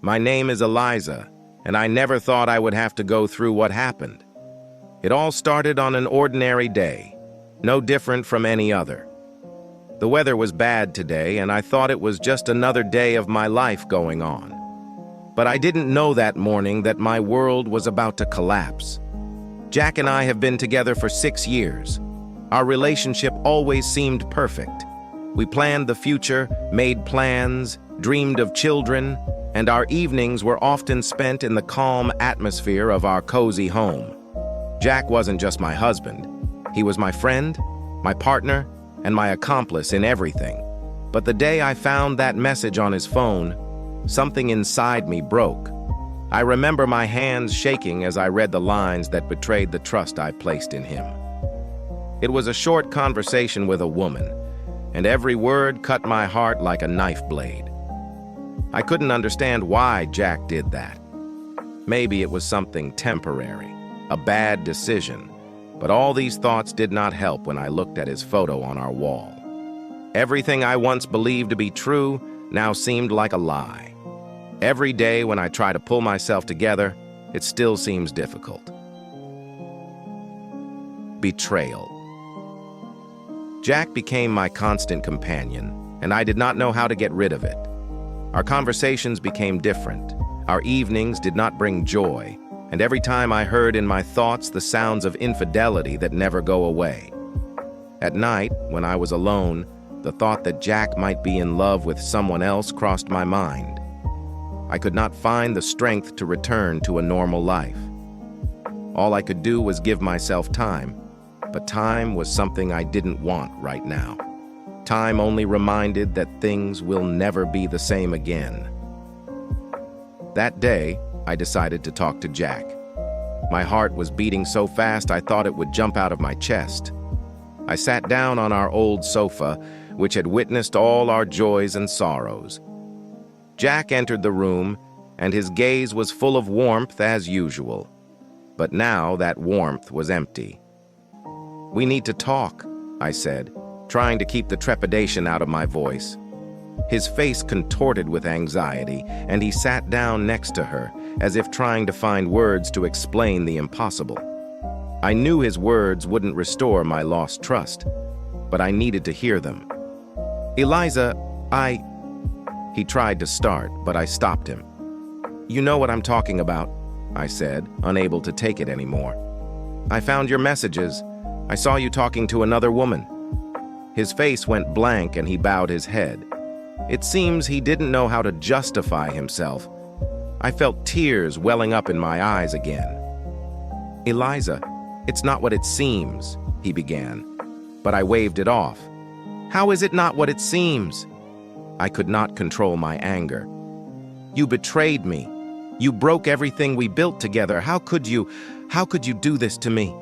My name is Eliza, and I never thought I would have to go through what happened. It all started on an ordinary day, no different from any other. The weather was bad today, and I thought it was just another day of my life going on. But I didn't know that morning that my world was about to collapse. Jack and I have been together for 6 years. Our relationship always seemed perfect. We planned the future, made plans, dreamed of children, and our evenings were often spent in the calm atmosphere of our cozy home. Jack wasn't just my husband. He was my friend, my partner, and my accomplice in everything. But the day I found that message on his phone, something inside me broke. I remember my hands shaking as I read the lines that betrayed the trust I placed in him. It was a short conversation with a woman, and every word cut my heart like a knife blade. I couldn't understand why Jack did that. Maybe it was something temporary, a bad decision, but all these thoughts did not help when I looked at his photo on our wall. Everything I once believed to be true now seemed like a lie. Every day when I try to pull myself together, it still seems difficult. Betrayal. Jack became my constant companion, and I did not know how to get rid of it. Our conversations became different. Our evenings did not bring joy, and every time I heard in my thoughts the sounds of infidelity that never go away. At night, when I was alone, the thought that Jack might be in love with someone else crossed my mind. I could not find the strength to return to a normal life. All I could do was give myself time, but time was something I didn't want right now. Time only reminded that things will never be the same again. That day, I decided to talk to Jack. My heart was beating so fast I thought it would jump out of my chest. I sat down on our old sofa, which had witnessed all our joys and sorrows. Jack entered the room, and his gaze was full of warmth as usual. But now that warmth was empty. "We need to talk," I said, trying to keep the trepidation out of my voice. His face contorted with anxiety, and he sat down next to her, as if trying to find words to explain the impossible. I knew his words wouldn't restore my lost trust, but I needed to hear them. "Eliza, He tried to start, but I stopped him. "You know what I'm talking about," I said, unable to take it anymore. "I found your messages. I saw you talking to another woman." His face went blank and he bowed his head. It seems he didn't know how to justify himself. I felt tears welling up in my eyes again. "Eliza, it's not what it seems," he began, but I waved it off. "How is it not what it seems?" I could not control my anger. "You betrayed me. You broke everything we built together. How could you do this to me?"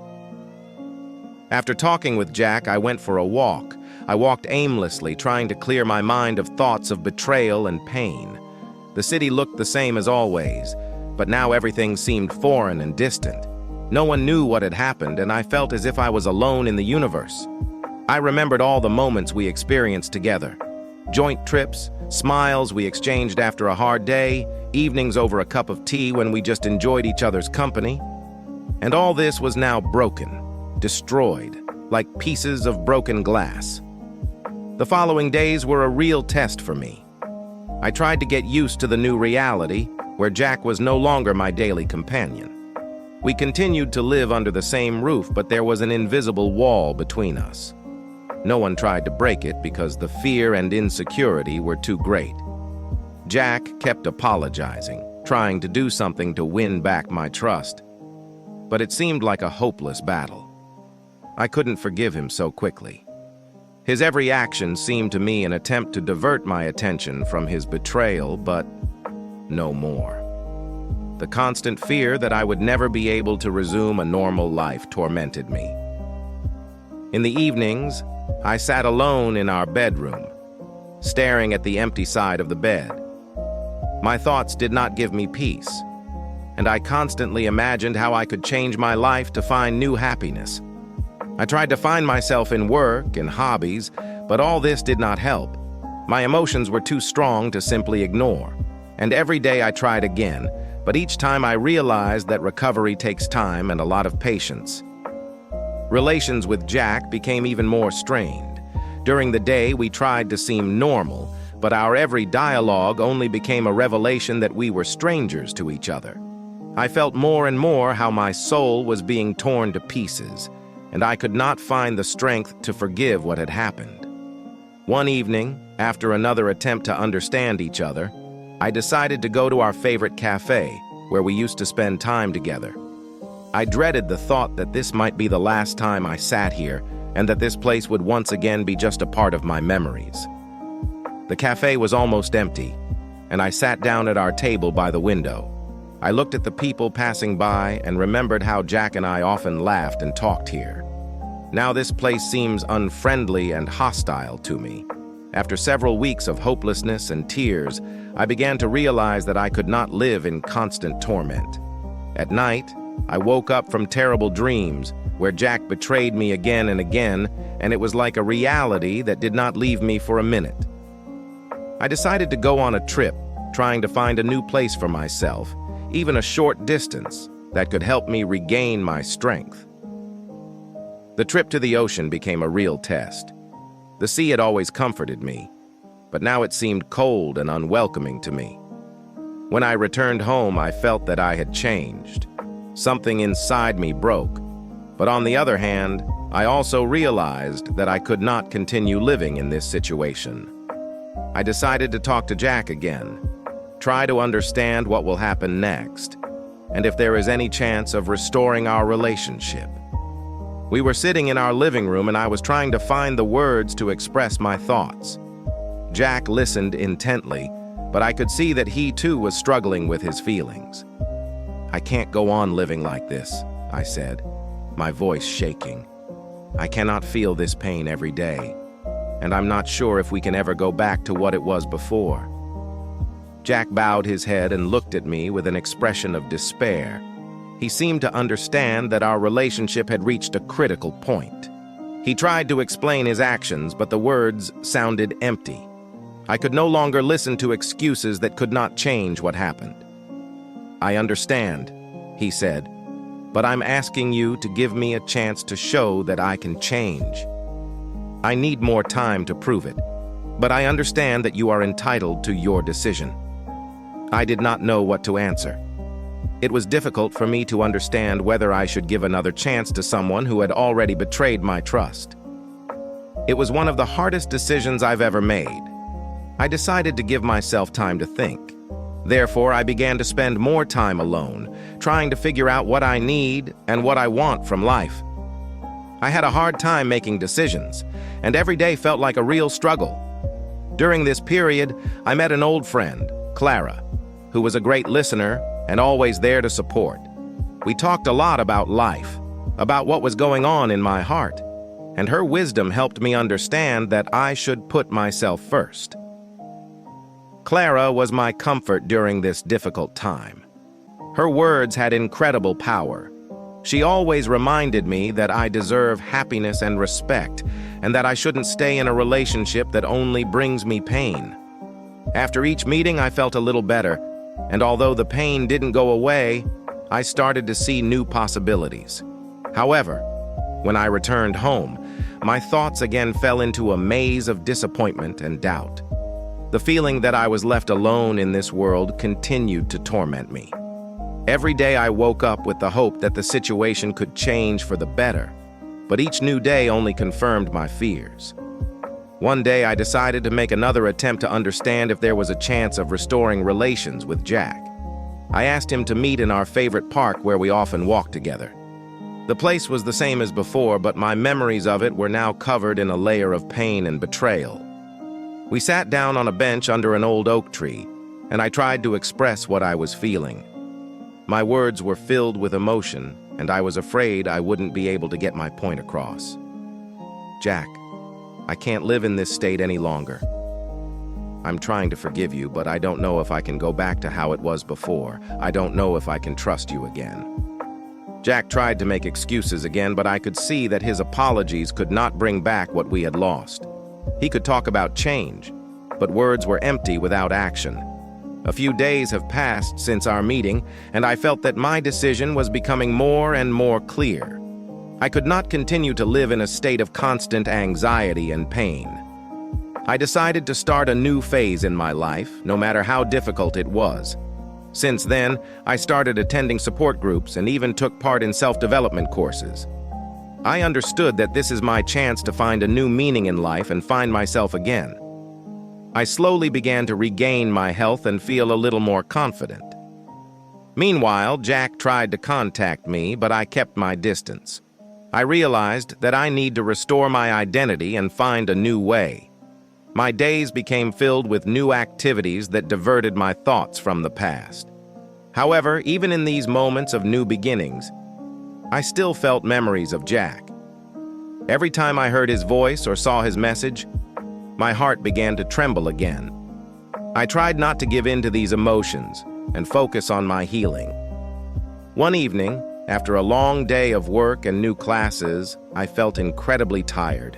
After talking with Jack, I went for a walk. I walked aimlessly, trying to clear my mind of thoughts of betrayal and pain. The city looked the same as always, but now everything seemed foreign and distant. No one knew what had happened, and I felt as if I was alone in the universe. I remembered all the moments we experienced together. Joint trips, smiles we exchanged after a hard day, evenings over a cup of tea when we just enjoyed each other's company. And all this was now broken, destroyed, like pieces of broken glass. The following days were a real test for me. I tried to get used to the new reality, where Jack was no longer my daily companion. We continued to live under the same roof, but there was an invisible wall between us. No one tried to break it because the fear and insecurity were too great. Jack kept apologizing, trying to do something to win back my trust. But it seemed like a hopeless battle. I couldn't forgive him so quickly. His every action seemed to me an attempt to divert my attention from his betrayal, but no more. The constant fear that I would never be able to resume a normal life tormented me. In the evenings, I sat alone in our bedroom, staring at the empty side of the bed. My thoughts did not give me peace, and I constantly imagined how I could change my life to find new happiness. I tried to find myself in work and hobbies, but all this did not help. My emotions were too strong to simply ignore. And every day I tried again, but each time I realized that recovery takes time and a lot of patience. Relations with Jack became even more strained. During the day, we tried to seem normal, but our every dialogue only became a revelation that we were strangers to each other. I felt more and more how my soul was being torn to pieces, and I could not find the strength to forgive what had happened. One evening, after another attempt to understand each other, I decided to go to our favorite cafe, where we used to spend time together. I dreaded the thought that this might be the last time I sat here, and that this place would once again be just a part of my memories. The cafe was almost empty, and I sat down at our table by the window. I looked at the people passing by and remembered how Jack and I often laughed and talked here. Now this place seems unfriendly and hostile to me. After several weeks of hopelessness and tears, I began to realize that I could not live in constant torment. At night, I woke up from terrible dreams where Jack betrayed me again and again, and it was like a reality that did not leave me for a minute. I decided to go on a trip, trying to find a new place for myself, even a short distance that could help me regain my strength. The trip to the ocean became a real test. The sea had always comforted me, but now it seemed cold and unwelcoming to me. When I returned home, I felt that I had changed. Something inside me broke, but on the other hand, I also realized that I could not continue living in this situation. I decided to talk to Jack again, try to understand what will happen next, and if there is any chance of restoring our relationship. We were sitting in our living room and I was trying to find the words to express my thoughts. Jack listened intently, but I could see that he too was struggling with his feelings. "I can't go on living like this," I said, my voice shaking. "I cannot feel this pain every day, and I'm not sure if we can ever go back to what it was before." Jack bowed his head and looked at me with an expression of despair. He seemed to understand that our relationship had reached a critical point. He tried to explain his actions, but the words sounded empty. I could no longer listen to excuses that could not change what happened. "I understand," he said, "but I'm asking you to give me a chance to show that I can change. I need more time to prove it, but I understand that you are entitled to your decision." I did not know what to answer. It was difficult for me to understand whether I should give another chance to someone who had already betrayed my trust. It was one of the hardest decisions I've ever made. I decided to give myself time to think. Therefore, I began to spend more time alone, trying to figure out what I need and what I want from life. I had a hard time making decisions, and every day felt like a real struggle. During this period, I met an old friend, Clara, who was a great listener and always there to support. We talked a lot about life, about what was going on in my heart, and her wisdom helped me understand that I should put myself first. Clara was my comfort during this difficult time. Her words had incredible power. She always reminded me that I deserve happiness and respect, and that I shouldn't stay in a relationship that only brings me pain. After each meeting, I felt a little better, and although the pain didn't go away, I started to see new possibilities. However, when I returned home, my thoughts again fell into a maze of disappointment and doubt. The feeling that I was left alone in this world continued to torment me. Every day I woke up with the hope that the situation could change for the better, but each new day only confirmed my fears. One day I decided to make another attempt to understand if there was a chance of restoring relations with Jack. I asked him to meet in our favorite park where we often walked together. The place was the same as before, but my memories of it were now covered in a layer of pain and betrayal. We sat down on a bench under an old oak tree, and I tried to express what I was feeling. My words were filled with emotion, and I was afraid I wouldn't be able to get my point across. "Jack, I can't live in this state any longer. I'm trying to forgive you, but I don't know if I can go back to how it was before. I don't know if I can trust you again." Jack tried to make excuses again, but I could see that his apologies could not bring back what we had lost. He could talk about change, but words were empty without action. A few days have passed since our meeting, and I felt that my decision was becoming more and more clear. I could not continue to live in a state of constant anxiety and pain. I decided to start a new phase in my life, no matter how difficult it was. Since then, I started attending support groups and even took part in self-development courses. I understood that this is my chance to find a new meaning in life and find myself again. I slowly began to regain my health and feel a little more confident. Meanwhile, Jack tried to contact me, but I kept my distance. I realized that I need to restore my identity and find a new way. My days became filled with new activities that diverted my thoughts from the past. However, even in these moments of new beginnings, I still felt memories of Jack. Every time I heard his voice or saw his message, my heart began to tremble again. I tried not to give in to these emotions and focus on my healing. One evening, after a long day of work and new classes, I felt incredibly tired.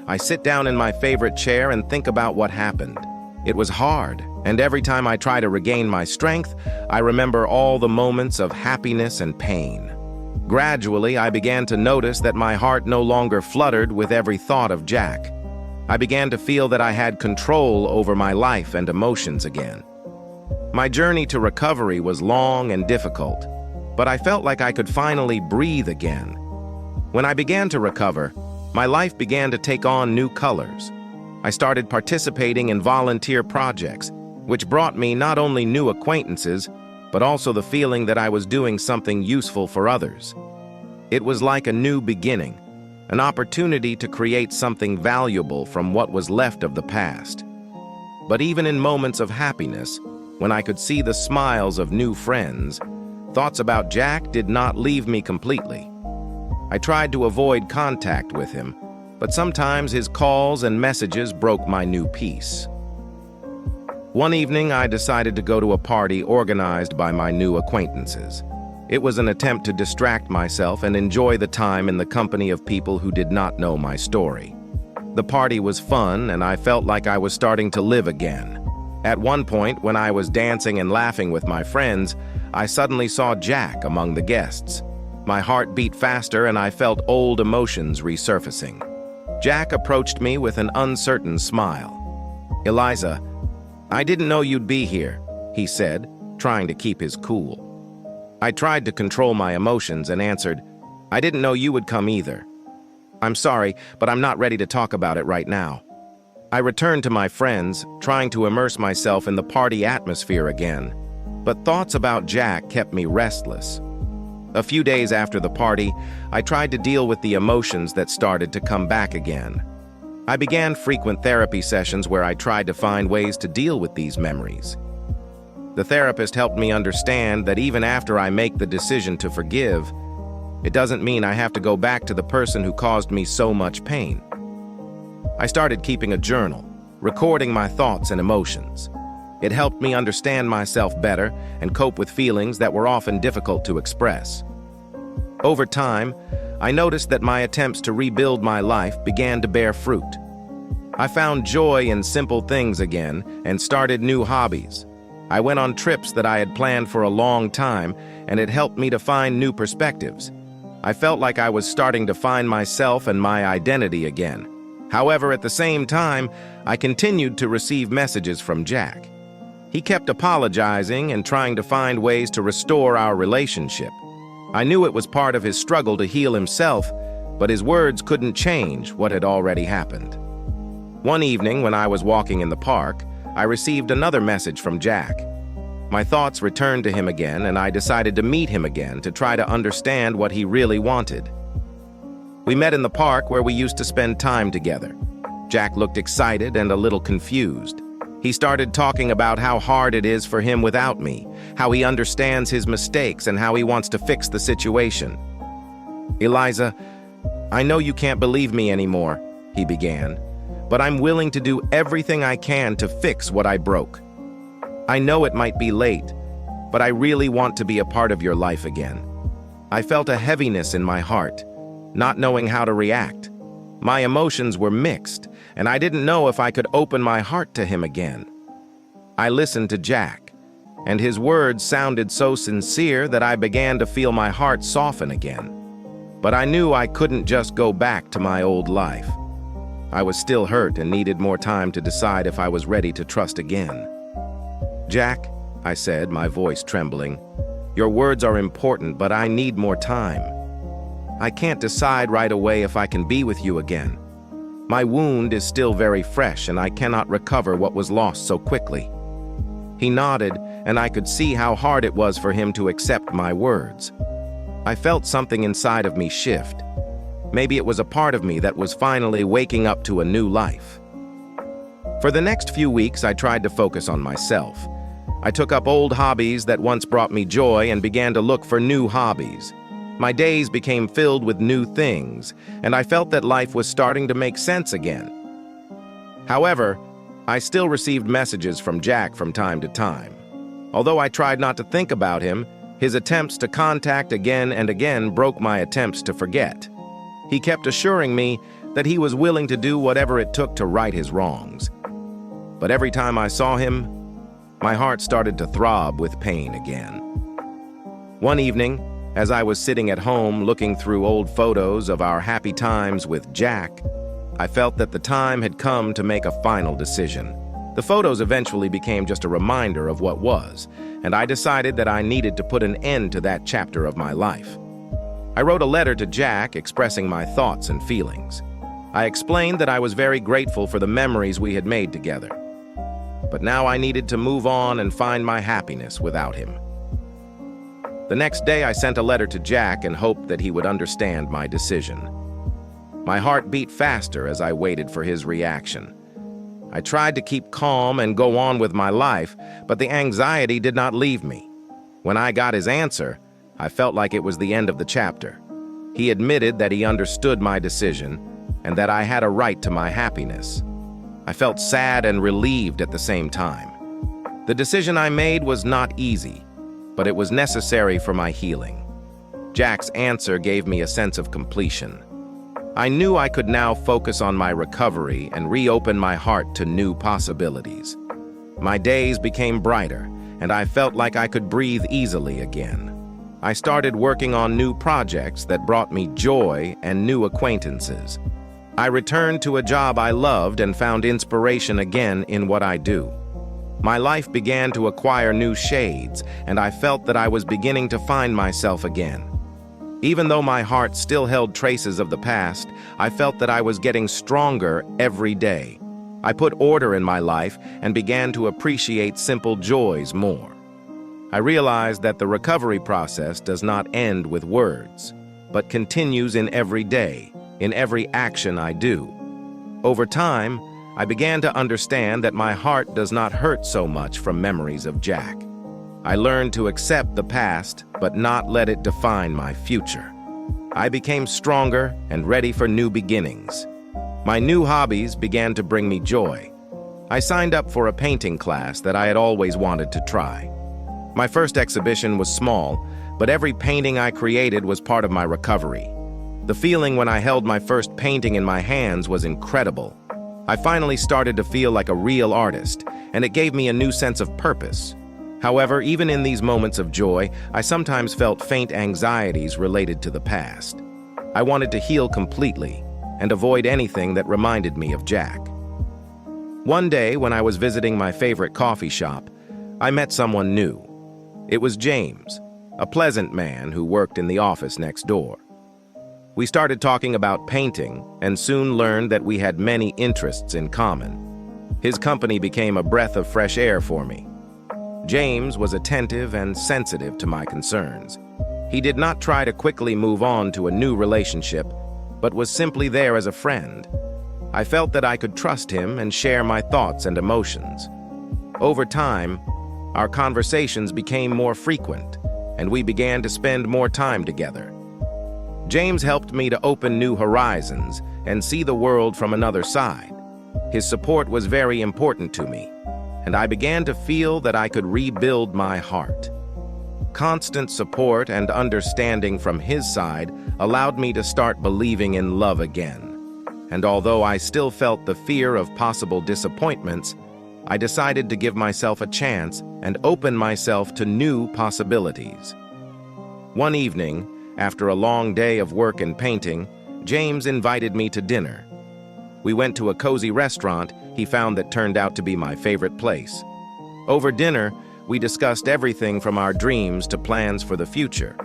I sit down in my favorite chair and think about what happened. It was hard, and every time I try to regain my strength, I remember all the moments of happiness and pain. Gradually, I began to notice that my heart no longer fluttered with every thought of Jack. I began to feel that I had control over my life and emotions again. My journey to recovery was long and difficult, but I felt like I could finally breathe again. When I began to recover, my life began to take on new colors. I started participating in volunteer projects, which brought me not only new acquaintances, but also the feeling that I was doing something useful for others. It was like a new beginning, an opportunity to create something valuable from what was left of the past. But even in moments of happiness, when I could see the smiles of new friends, thoughts about Jack did not leave me completely. I tried to avoid contact with him, but sometimes his calls and messages broke my new peace. One evening, I decided to go to a party organized by my new acquaintances. It was an attempt to distract myself and enjoy the time in the company of people who did not know my story. The party was fun, and I felt like I was starting to live again. At one point, when I was dancing and laughing with my friends, I suddenly saw Jack among the guests. My heart beat faster, and I felt old emotions resurfacing. Jack approached me with an uncertain smile. "Eliza, I didn't know you'd be here," he said, trying to keep his cool. I tried to control my emotions and answered, "I didn't know you would come either. I'm sorry, but I'm not ready to talk about it right now." I returned to my friends, trying to immerse myself in the party atmosphere again, but thoughts about Jack kept me restless. A few days after the party, I tried to deal with the emotions that started to come back again. I began frequent therapy sessions where I tried to find ways to deal with these memories. The therapist helped me understand that even after I make the decision to forgive, it doesn't mean I have to go back to the person who caused me so much pain. I started keeping a journal, recording my thoughts and emotions. It helped me understand myself better and cope with feelings that were often difficult to express. Over time, I noticed that my attempts to rebuild my life began to bear fruit. I found joy in simple things again and started new hobbies. I went on trips that I had planned for a long time, and it helped me to find new perspectives. I felt like I was starting to find myself and my identity again. However, at the same time, I continued to receive messages from Jack. He kept apologizing and trying to find ways to restore our relationship. I knew it was part of his struggle to heal himself, but his words couldn't change what had already happened. One evening, when I was walking in the park, I received another message from Jack. My thoughts returned to him again, and I decided to meet him again to try to understand what he really wanted. We met in the park where we used to spend time together. Jack looked excited and a little confused. He started talking about how hard it is for him without me, how he understands his mistakes, and how he wants to fix the situation. "Eliza, I know you can't believe me anymore," he began, "but I'm willing to do everything I can to fix what I broke. I know it might be late, but I really want to be a part of your life again." I felt a heaviness in my heart, not knowing how to react. My emotions were mixed, and I didn't know if I could open my heart to him again. I listened to Jack, and his words sounded so sincere that I began to feel my heart soften again. But I knew I couldn't just go back to my old life. I was still hurt and needed more time to decide if I was ready to trust again. "Jack," I said, my voice trembling, "your words are important, but I need more time. I can't decide right away if I can be with you again. My wound is still very fresh, and I cannot recover what was lost so quickly." He nodded, and I could see how hard it was for him to accept my words. I felt something inside of me shift. Maybe it was a part of me that was finally waking up to a new life. For the next few weeks, I tried to focus on myself. I took up old hobbies that once brought me joy and began to look for new hobbies. My days became filled with new things, and I felt that life was starting to make sense again. However, I still received messages from Jack from time to time. Although I tried not to think about him, his attempts to contact again and again broke my attempts to forget. He kept assuring me that he was willing to do whatever it took to right his wrongs. But every time I saw him, my heart started to throb with pain again. One evening, as I was sitting at home looking through old photos of our happy times with Jack, I felt that the time had come to make a final decision. The photos eventually became just a reminder of what was, and I decided that I needed to put an end to that chapter of my life. I wrote a letter to Jack expressing my thoughts and feelings. I explained that I was very grateful for the memories we had made together. But now I needed to move on and find my happiness without him. The next day I sent a letter to Jack and hoped that he would understand my decision. My heart beat faster as I waited for his reaction. I tried to keep calm and go on with my life, but the anxiety did not leave me. When I got his answer, I felt like it was the end of the chapter. He admitted that he understood my decision and that I had a right to my happiness. I felt sad and relieved at the same time. The decision I made was not easy, but it was necessary for my healing. Jack's answer gave me a sense of completion. I knew I could now focus on my recovery and reopen my heart to new possibilities. My days became brighter, and I felt like I could breathe easily again. I started working on new projects that brought me joy and new acquaintances. I returned to a job I loved and found inspiration again in what I do. My life began to acquire new shades, and I felt that I was beginning to find myself again. Even though my heart still held traces of the past, I felt that I was getting stronger every day. I put order in my life and began to appreciate simple joys more. I realized that the recovery process does not end with words, but continues in every day, in every action I do. Over time, I began to understand that my heart does not hurt so much from memories of Jack. I learned to accept the past, but not let it define my future. I became stronger and ready for new beginnings. My new hobbies began to bring me joy. I signed up for a painting class that I had always wanted to try. My first exhibition was small, but every painting I created was part of my recovery. The feeling when I held my first painting in my hands was incredible. I finally started to feel like a real artist, and it gave me a new sense of purpose. However, even in these moments of joy, I sometimes felt faint anxieties related to the past. I wanted to heal completely and avoid anything that reminded me of Jack. One day, when I was visiting my favorite coffee shop, I met someone new. It was James, a pleasant man who worked in the office next door. We started talking about painting and soon learned that we had many interests in common. His company became a breath of fresh air for me. James was attentive and sensitive to my concerns. He did not try to quickly move on to a new relationship, but was simply there as a friend. I felt that I could trust him and share my thoughts and emotions. Over time, our conversations became more frequent, and we began to spend more time together. James helped me to open new horizons and see the world from another side. His support was very important to me, and I began to feel that I could rebuild my heart. Constant support and understanding from his side allowed me to start believing in love again. And although I still felt the fear of possible disappointments, I decided to give myself a chance and open myself to new possibilities. One evening, after a long day of work and painting, James invited me to dinner. We went to a cozy restaurant he found that turned out to be my favorite place. Over dinner, we discussed everything from our dreams to plans for the future.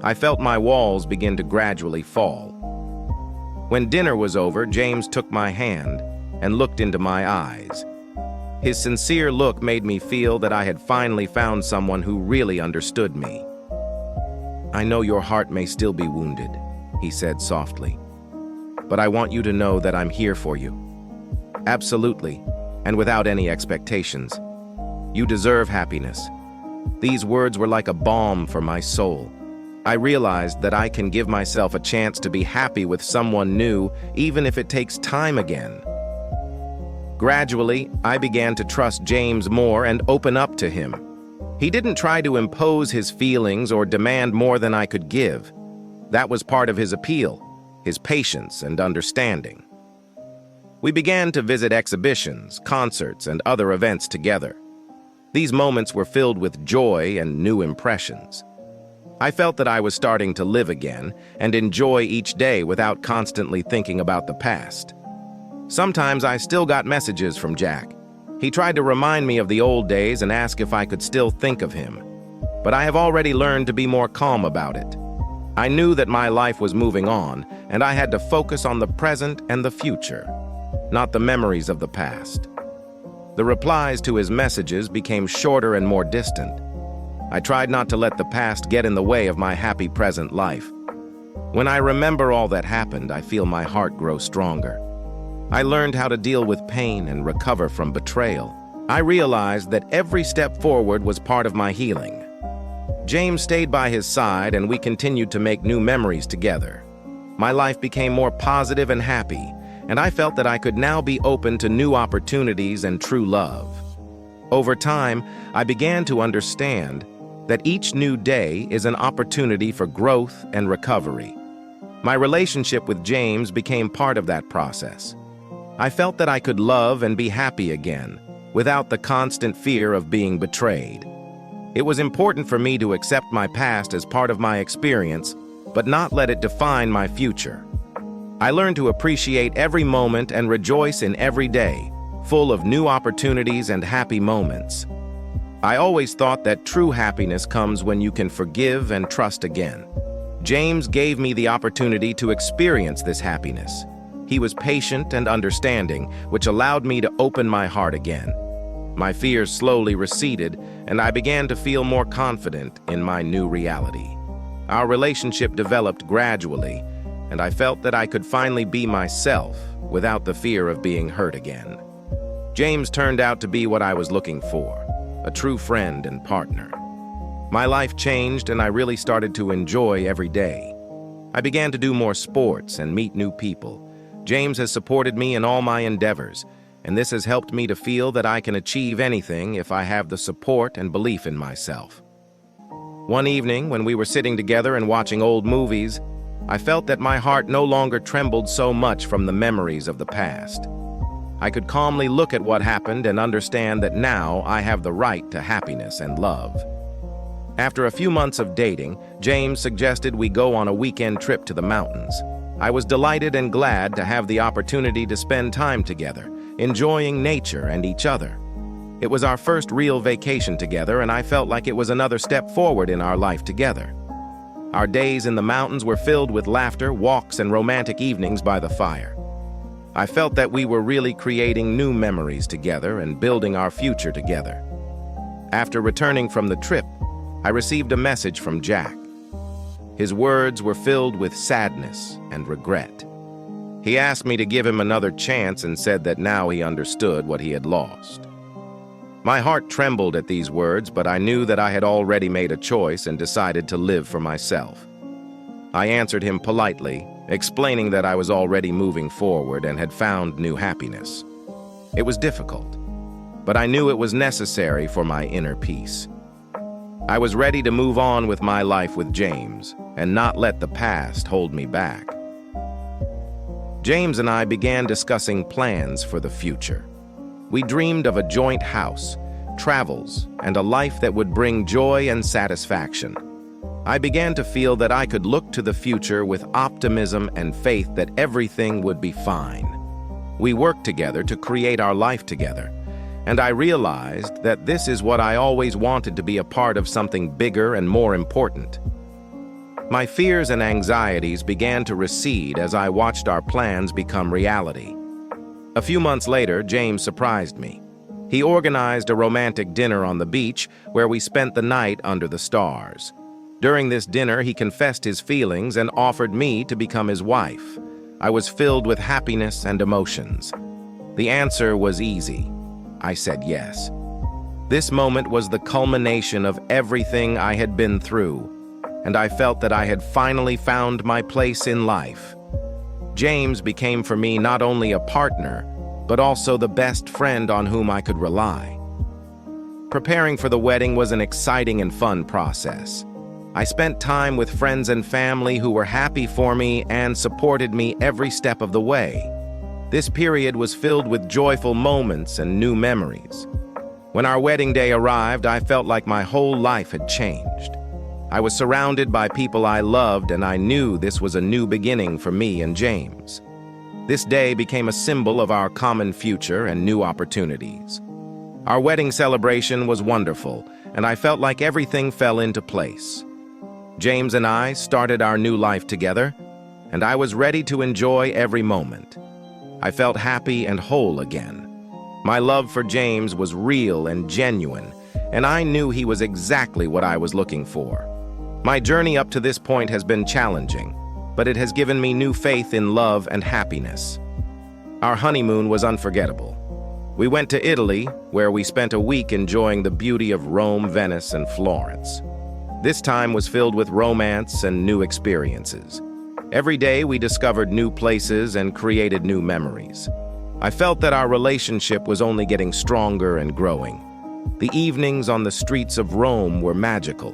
I felt my walls begin to gradually fall. When dinner was over, James took my hand and looked into my eyes. His sincere look made me feel that I had finally found someone who really understood me. "I know your heart may still be wounded," he said softly, "but I want you to know that I'm here for you. Absolutely, and without any expectations. You deserve happiness." These words were like a balm for my soul. I realized that I can give myself a chance to be happy with someone new, even if it takes time again. Gradually, I began to trust James more and open up to him. He didn't try to impose his feelings or demand more than I could give. That was part of his appeal, his patience and understanding. We began to visit exhibitions, concerts, and other events together. These moments were filled with joy and new impressions. I felt that I was starting to live again and enjoy each day without constantly thinking about the past. Sometimes I still got messages from Jack. He tried to remind me of the old days and ask if I could still think of him. But I have already learned to be more calm about it. I knew that my life was moving on, and I had to focus on the present and the future, not the memories of the past. The replies to his messages became shorter and more distant. I tried not to let the past get in the way of my happy present life. When I remember all that happened, I feel my heart grow stronger. I learned how to deal with pain and recover from betrayal. I realized that every step forward was part of my healing. James stayed by his side, and we continued to make new memories together. My life became more positive and happy, and I felt that I could now be open to new opportunities and true love. Over time, I began to understand that each new day is an opportunity for growth and recovery. My relationship with James became part of that process. I felt that I could love and be happy again, without the constant fear of being betrayed. It was important for me to accept my past as part of my experience, but not let it define my future. I learned to appreciate every moment and rejoice in every day, full of new opportunities and happy moments. I always thought that true happiness comes when you can forgive and trust again. James gave me the opportunity to experience this happiness. He was patient and understanding, which allowed me to open my heart again. My fears slowly receded, and I began to feel more confident in my new reality. Our relationship developed gradually, and I felt that I could finally be myself without the fear of being hurt again. James turned out to be what I was looking for, a true friend and partner. My life changed, and I really started to enjoy every day. I began to do more sports and meet new people. James has supported me in all my endeavors, and this has helped me to feel that I can achieve anything if I have the support and belief in myself. One evening, when we were sitting together and watching old movies, I felt that my heart no longer trembled so much from the memories of the past. I could calmly look at what happened and understand that now I have the right to happiness and love. After a few months of dating, James suggested we go on a weekend trip to the mountains. I was delighted and glad to have the opportunity to spend time together, enjoying nature and each other. It was our first real vacation together, and I felt like it was another step forward in our life together. Our days in the mountains were filled with laughter, walks, and romantic evenings by the fire. I felt that we were really creating new memories together and building our future together. After returning from the trip, I received a message from Jack. His words were filled with sadness and regret. He asked me to give him another chance and said that now he understood what he had lost. My heart trembled at these words, but I knew that I had already made a choice and decided to live for myself. I answered him politely, explaining that I was already moving forward and had found new happiness. It was difficult, but I knew it was necessary for my inner peace. I was ready to move on with my life with James and not let the past hold me back. James and I began discussing plans for the future. We dreamed of a joint house, travels, and a life that would bring joy and satisfaction. I began to feel that I could look to the future with optimism and faith that everything would be fine. We worked together to create our life together, and I realized that this is what I always wanted, to be a part of something bigger and more important. My fears and anxieties began to recede as I watched our plans become reality. A few months later, James surprised me. He organized a romantic dinner on the beach where we spent the night under the stars. During this dinner, he confessed his feelings and offered me to become his wife. I was filled with happiness and emotions. The answer was easy. I said yes. This moment was the culmination of everything I had been through, and I felt that I had finally found my place in life. James became for me not only a partner, but also the best friend on whom I could rely. Preparing for the wedding was an exciting and fun process. I spent time with friends and family who were happy for me and supported me every step of the way. This period was filled with joyful moments and new memories. When our wedding day arrived, I felt like my whole life had changed. I was surrounded by people I loved, and I knew this was a new beginning for me and James. This day became a symbol of our common future and new opportunities. Our wedding celebration was wonderful, and I felt like everything fell into place. James and I started our new life together, and I was ready to enjoy every moment. I felt happy and whole again. My love for James was real and genuine, and I knew he was exactly what I was looking for. My journey up to this point has been challenging, but it has given me new faith in love and happiness. Our honeymoon was unforgettable. We went to Italy, where we spent a week enjoying the beauty of Rome, Venice, and Florence. This time was filled with romance and new experiences. Every day we discovered new places and created new memories. I felt that our relationship was only getting stronger and growing. The evenings on the streets of Rome were magical,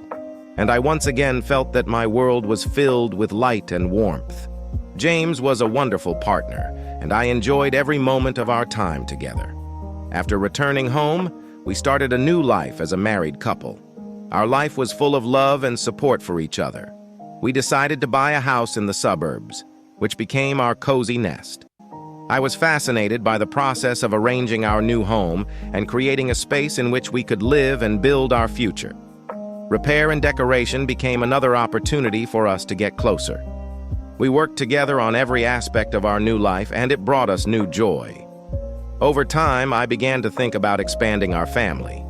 and I once again felt that my world was filled with light and warmth. James was a wonderful partner, and I enjoyed every moment of our time together. After returning home, we started a new life as a married couple. Our life was full of love and support for each other. We decided to buy a house in the suburbs, which became our cozy nest. I was fascinated by the process of arranging our new home and creating a space in which we could live and build our future. Repair and decoration became another opportunity for us to get closer. We worked together on every aspect of our new life, and it brought us new joy. Over time, I began to think about expanding our family.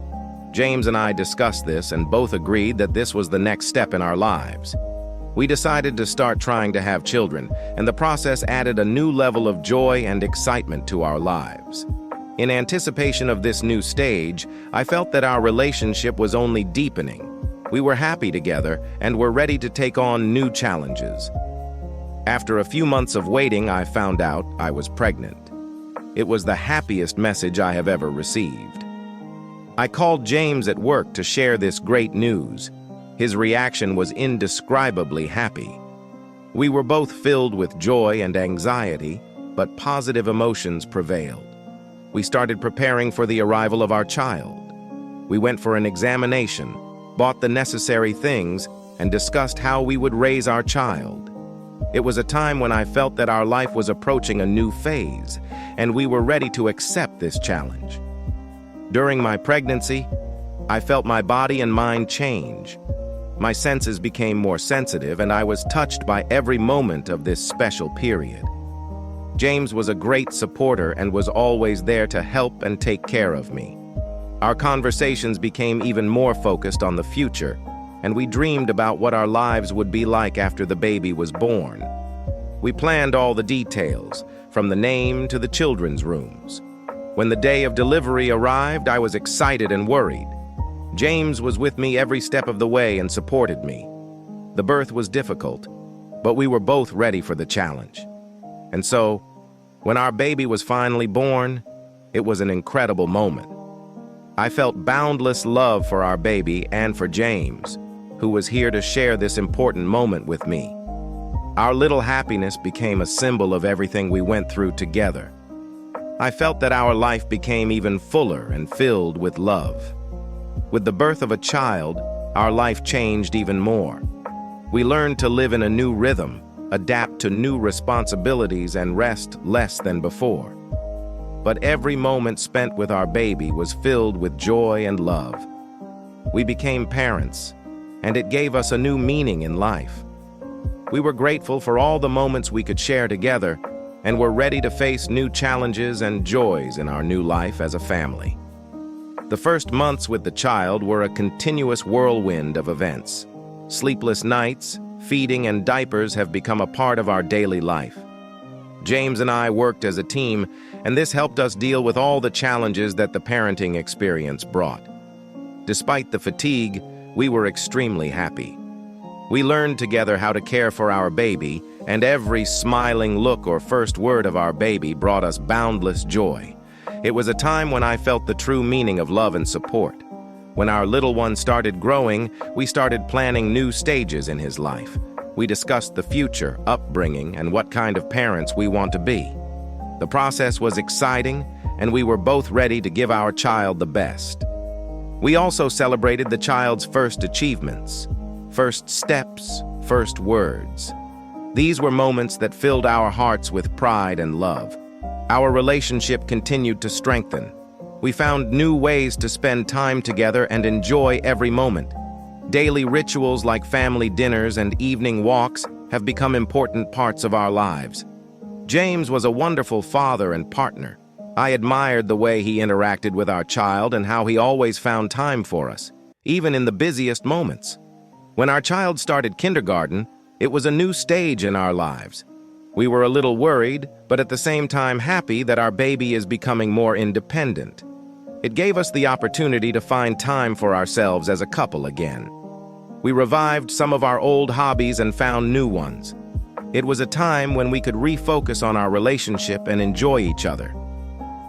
James and I discussed this and both agreed that this was the next step in our lives. We decided to start trying to have children, and the process added a new level of joy and excitement to our lives. In anticipation of this new stage, I felt that our relationship was only deepening. We were happy together and were ready to take on new challenges. After a few months of waiting, I found out I was pregnant. It was the happiest message I have ever received. I called James at work to share this great news. His reaction was indescribably happy. We were both filled with joy and anxiety, but positive emotions prevailed. We started preparing for the arrival of our child. We went for an examination, bought the necessary things, and discussed how we would raise our child. It was a time when I felt that our life was approaching a new phase, and we were ready to accept this challenge. During my pregnancy, I felt my body and mind change. My senses became more sensitive, and I was touched by every moment of this special period. James was a great supporter and was always there to help and take care of me. Our conversations became even more focused on the future, and we dreamed about what our lives would be like after the baby was born. We planned all the details, from the name to the children's rooms. When the day of delivery arrived, I was excited and worried. James was with me every step of the way and supported me. The birth was difficult, but we were both ready for the challenge. And so, when our baby was finally born, it was an incredible moment. I felt boundless love for our baby and for James, who was here to share this important moment with me. Our little happiness became a symbol of everything we went through together. I felt that our life became even fuller and filled with love. With the birth of a child, our life changed even more. We learned to live in a new rhythm, adapt to new responsibilities, and rest less than before. But every moment spent with our baby was filled with joy and love. We became parents, and it gave us a new meaning in life. We were grateful for all the moments we could share together, and were ready to face new challenges and joys in our new life as a family. The first months with the child were a continuous whirlwind of events. Sleepless nights, feeding, and diapers have become a part of our daily life. James and I worked as a team, and this helped us deal with all the challenges that the parenting experience brought. Despite the fatigue, we were extremely happy. We learned together how to care for our baby, and every smiling look or first word of our baby brought us boundless joy. It was a time when I felt the true meaning of love and support. When our little one started growing, we started planning new stages in his life. We discussed the future, upbringing, and what kind of parents we want to be. The process was exciting, and we were both ready to give our child the best. We also celebrated the child's first achievements, first steps, first words. These were moments that filled our hearts with pride and love. Our relationship continued to strengthen. We found new ways to spend time together and enjoy every moment. Daily rituals like family dinners and evening walks have become important parts of our lives. James was a wonderful father and partner. I admired the way he interacted with our child and how he always found time for us, even in the busiest moments. When our child started kindergarten, it was a new stage in our lives. We were a little worried, but at the same time happy that our baby is becoming more independent. It gave us the opportunity to find time for ourselves as a couple again. We revived some of our old hobbies and found new ones. It was a time when we could refocus on our relationship and enjoy each other.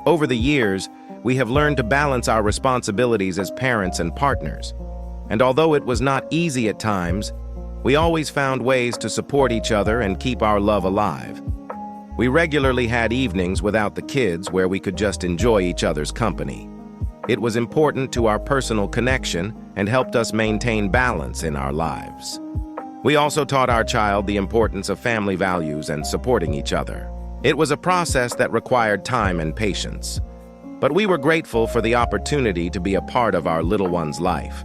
Over the years, we have learned to balance our responsibilities as parents and partners. And although it was not easy at times, we always found ways to support each other and keep our love alive. We regularly had evenings without the kids where we could just enjoy each other's company. It was important to our personal connection and helped us maintain balance in our lives. We also taught our child the importance of family values and supporting each other. It was a process that required time and patience. But we were grateful for the opportunity to be a part of our little one's life.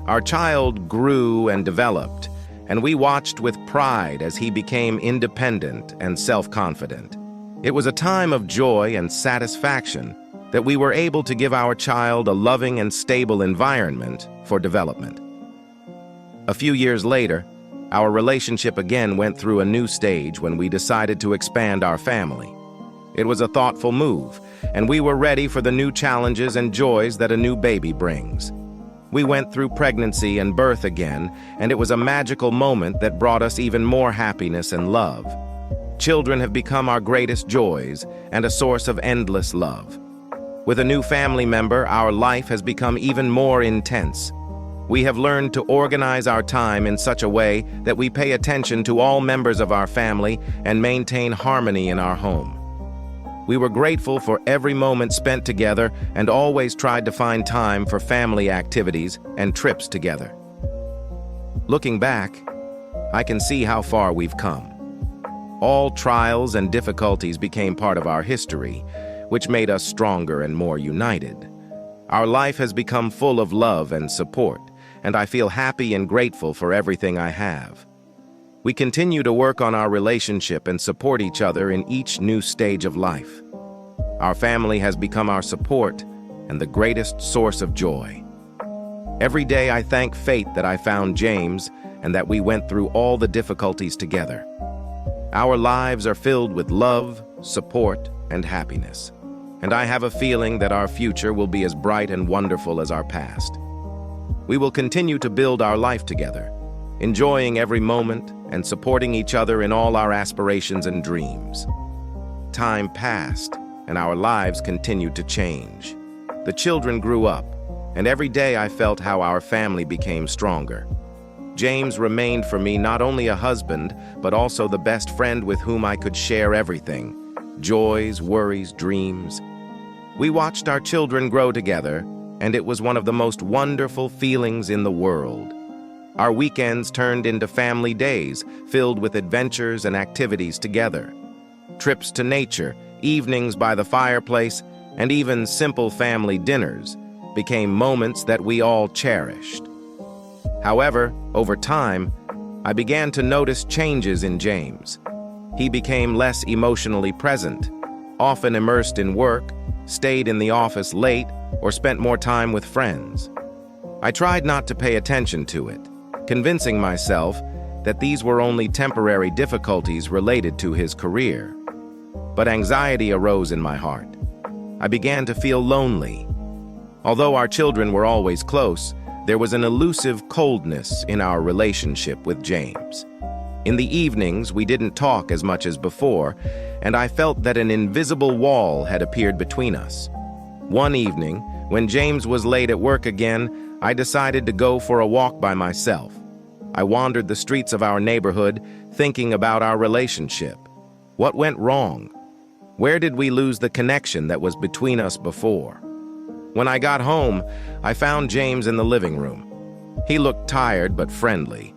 Our child grew and developed, and we watched with pride as he became independent and self-confident. It was a time of joy and satisfaction that we were able to give our child a loving and stable environment for development. A few years later, our relationship again went through a new stage when we decided to expand our family. It was a thoughtful move, and we were ready for the new challenges and joys that a new baby brings. We went through pregnancy and birth again, and it was a magical moment that brought us even more happiness and love. Children have become our greatest joys and a source of endless love. With a new family member, our life has become even more intense. We have learned to organize our time in such a way that we pay attention to all members of our family and maintain harmony in our home. We were grateful for every moment spent together and always tried to find time for family activities and trips together. Looking back, I can see how far we've come. All trials and difficulties became part of our history, which made us stronger and more united. Our life has become full of love and support, and I feel happy and grateful for everything I have. We continue to work on our relationship and support each other in each new stage of life. Our family has become our support and the greatest source of joy. Every day I thank fate that I found James and that we went through all the difficulties together. Our lives are filled with love, support, and happiness, and I have a feeling that our future will be as bright and wonderful as our past. We will continue to build our life together, enjoying every moment and supporting each other in all our aspirations and dreams. Time passed, and our lives continued to change. The children grew up, and every day I felt how our family became stronger. James remained for me not only a husband, but also the best friend with whom I could share everything: joys, worries, dreams. We watched our children grow together, and it was one of the most wonderful feelings in the world. Our weekends turned into family days filled with adventures and activities together. Trips to nature, evenings by the fireplace, and even simple family dinners became moments that we all cherished. However, over time, I began to notice changes in James. He became less emotionally present, often immersed in work, stayed in the office late, or spent more time with friends. I tried not to pay attention to it, convincing myself that these were only temporary difficulties related to his career. But anxiety arose in my heart. I began to feel lonely. Although our children were always close, there was an elusive coldness in our relationship with James. In the evenings, we didn't talk as much as before, and I felt that an invisible wall had appeared between us. One evening, when James was late at work again, I decided to go for a walk by myself. I wandered the streets of our neighborhood, thinking about our relationship. What went wrong? Where did we lose the connection that was between us before? When I got home, I found James in the living room. He looked tired but friendly.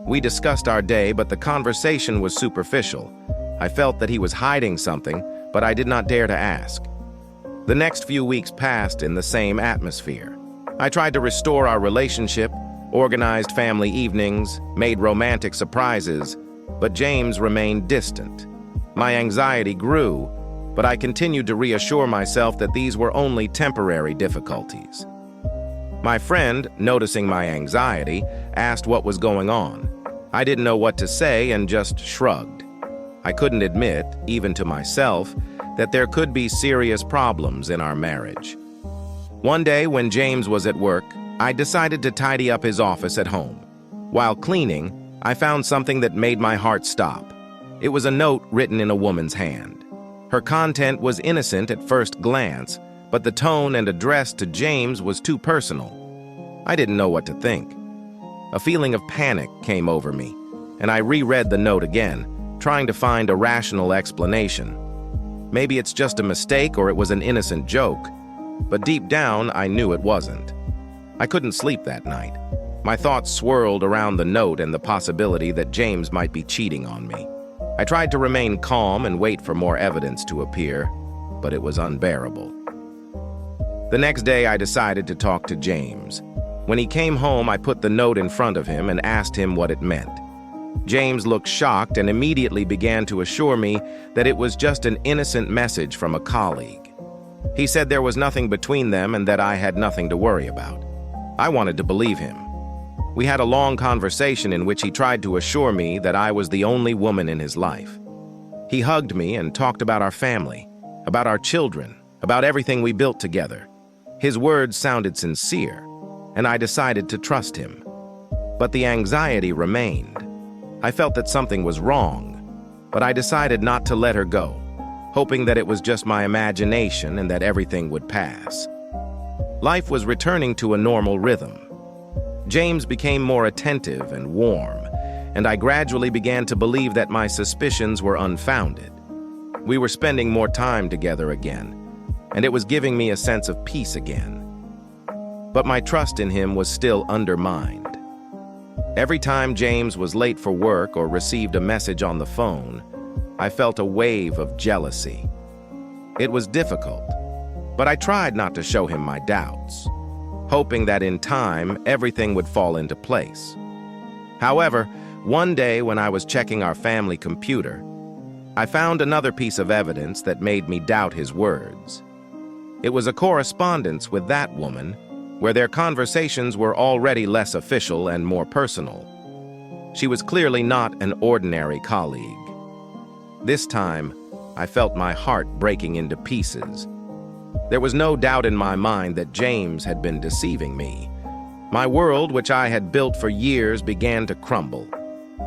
We discussed our day, but the conversation was superficial. I felt that he was hiding something, but I did not dare to ask. The next few weeks passed in the same atmosphere. I tried to restore our relationship, organized family evenings, made romantic surprises, but James remained distant. My anxiety grew, but I continued to reassure myself that these were only temporary difficulties. My friend, noticing my anxiety, asked what was going on. I didn't know what to say and just shrugged. I couldn't admit, even to myself, that there could be serious problems in our marriage. One day when James was at work, I decided to tidy up his office at home. While cleaning, I found something that made my heart stop. It was a note written in a woman's hand. Her content was innocent at first glance, but the tone and address to James was too personal. I didn't know what to think. A feeling of panic came over me, and I reread the note again, trying to find a rational explanation. Maybe it's just a mistake or it was an innocent joke, but deep down I knew it wasn't. I couldn't sleep that night. My thoughts swirled around the note and the possibility that James might be cheating on me. I tried to remain calm and wait for more evidence to appear, but it was unbearable. The next day I decided to talk to James. When he came home, I put the note in front of him and asked him what it meant. James looked shocked and immediately began to assure me that it was just an innocent message from a colleague. He said there was nothing between them and that I had nothing to worry about. I wanted to believe him. We had a long conversation in which he tried to assure me that I was the only woman in his life. He hugged me and talked about our family, about our children, about everything we built together. His words sounded sincere, and I decided to trust him. But the anxiety remained. I felt that something was wrong, but I decided not to let her go, hoping that it was just my imagination and that everything would pass. Life was returning to a normal rhythm. James became more attentive and warm, and I gradually began to believe that my suspicions were unfounded. We were spending more time together again, and it was giving me a sense of peace again. But my trust in him was still undermined. Every time James was late for work or received a message on the phone, I felt a wave of jealousy. It was difficult, but I tried not to show him my doubts, hoping that in time everything would fall into place. However, one day when I was checking our family computer, I found another piece of evidence that made me doubt his words. It was a correspondence with that woman, where their conversations were already less official and more personal. She was clearly not an ordinary colleague. This time, I felt my heart breaking into pieces. There was no doubt in my mind that James had been deceiving me. My world, which I had built for years, began to crumble.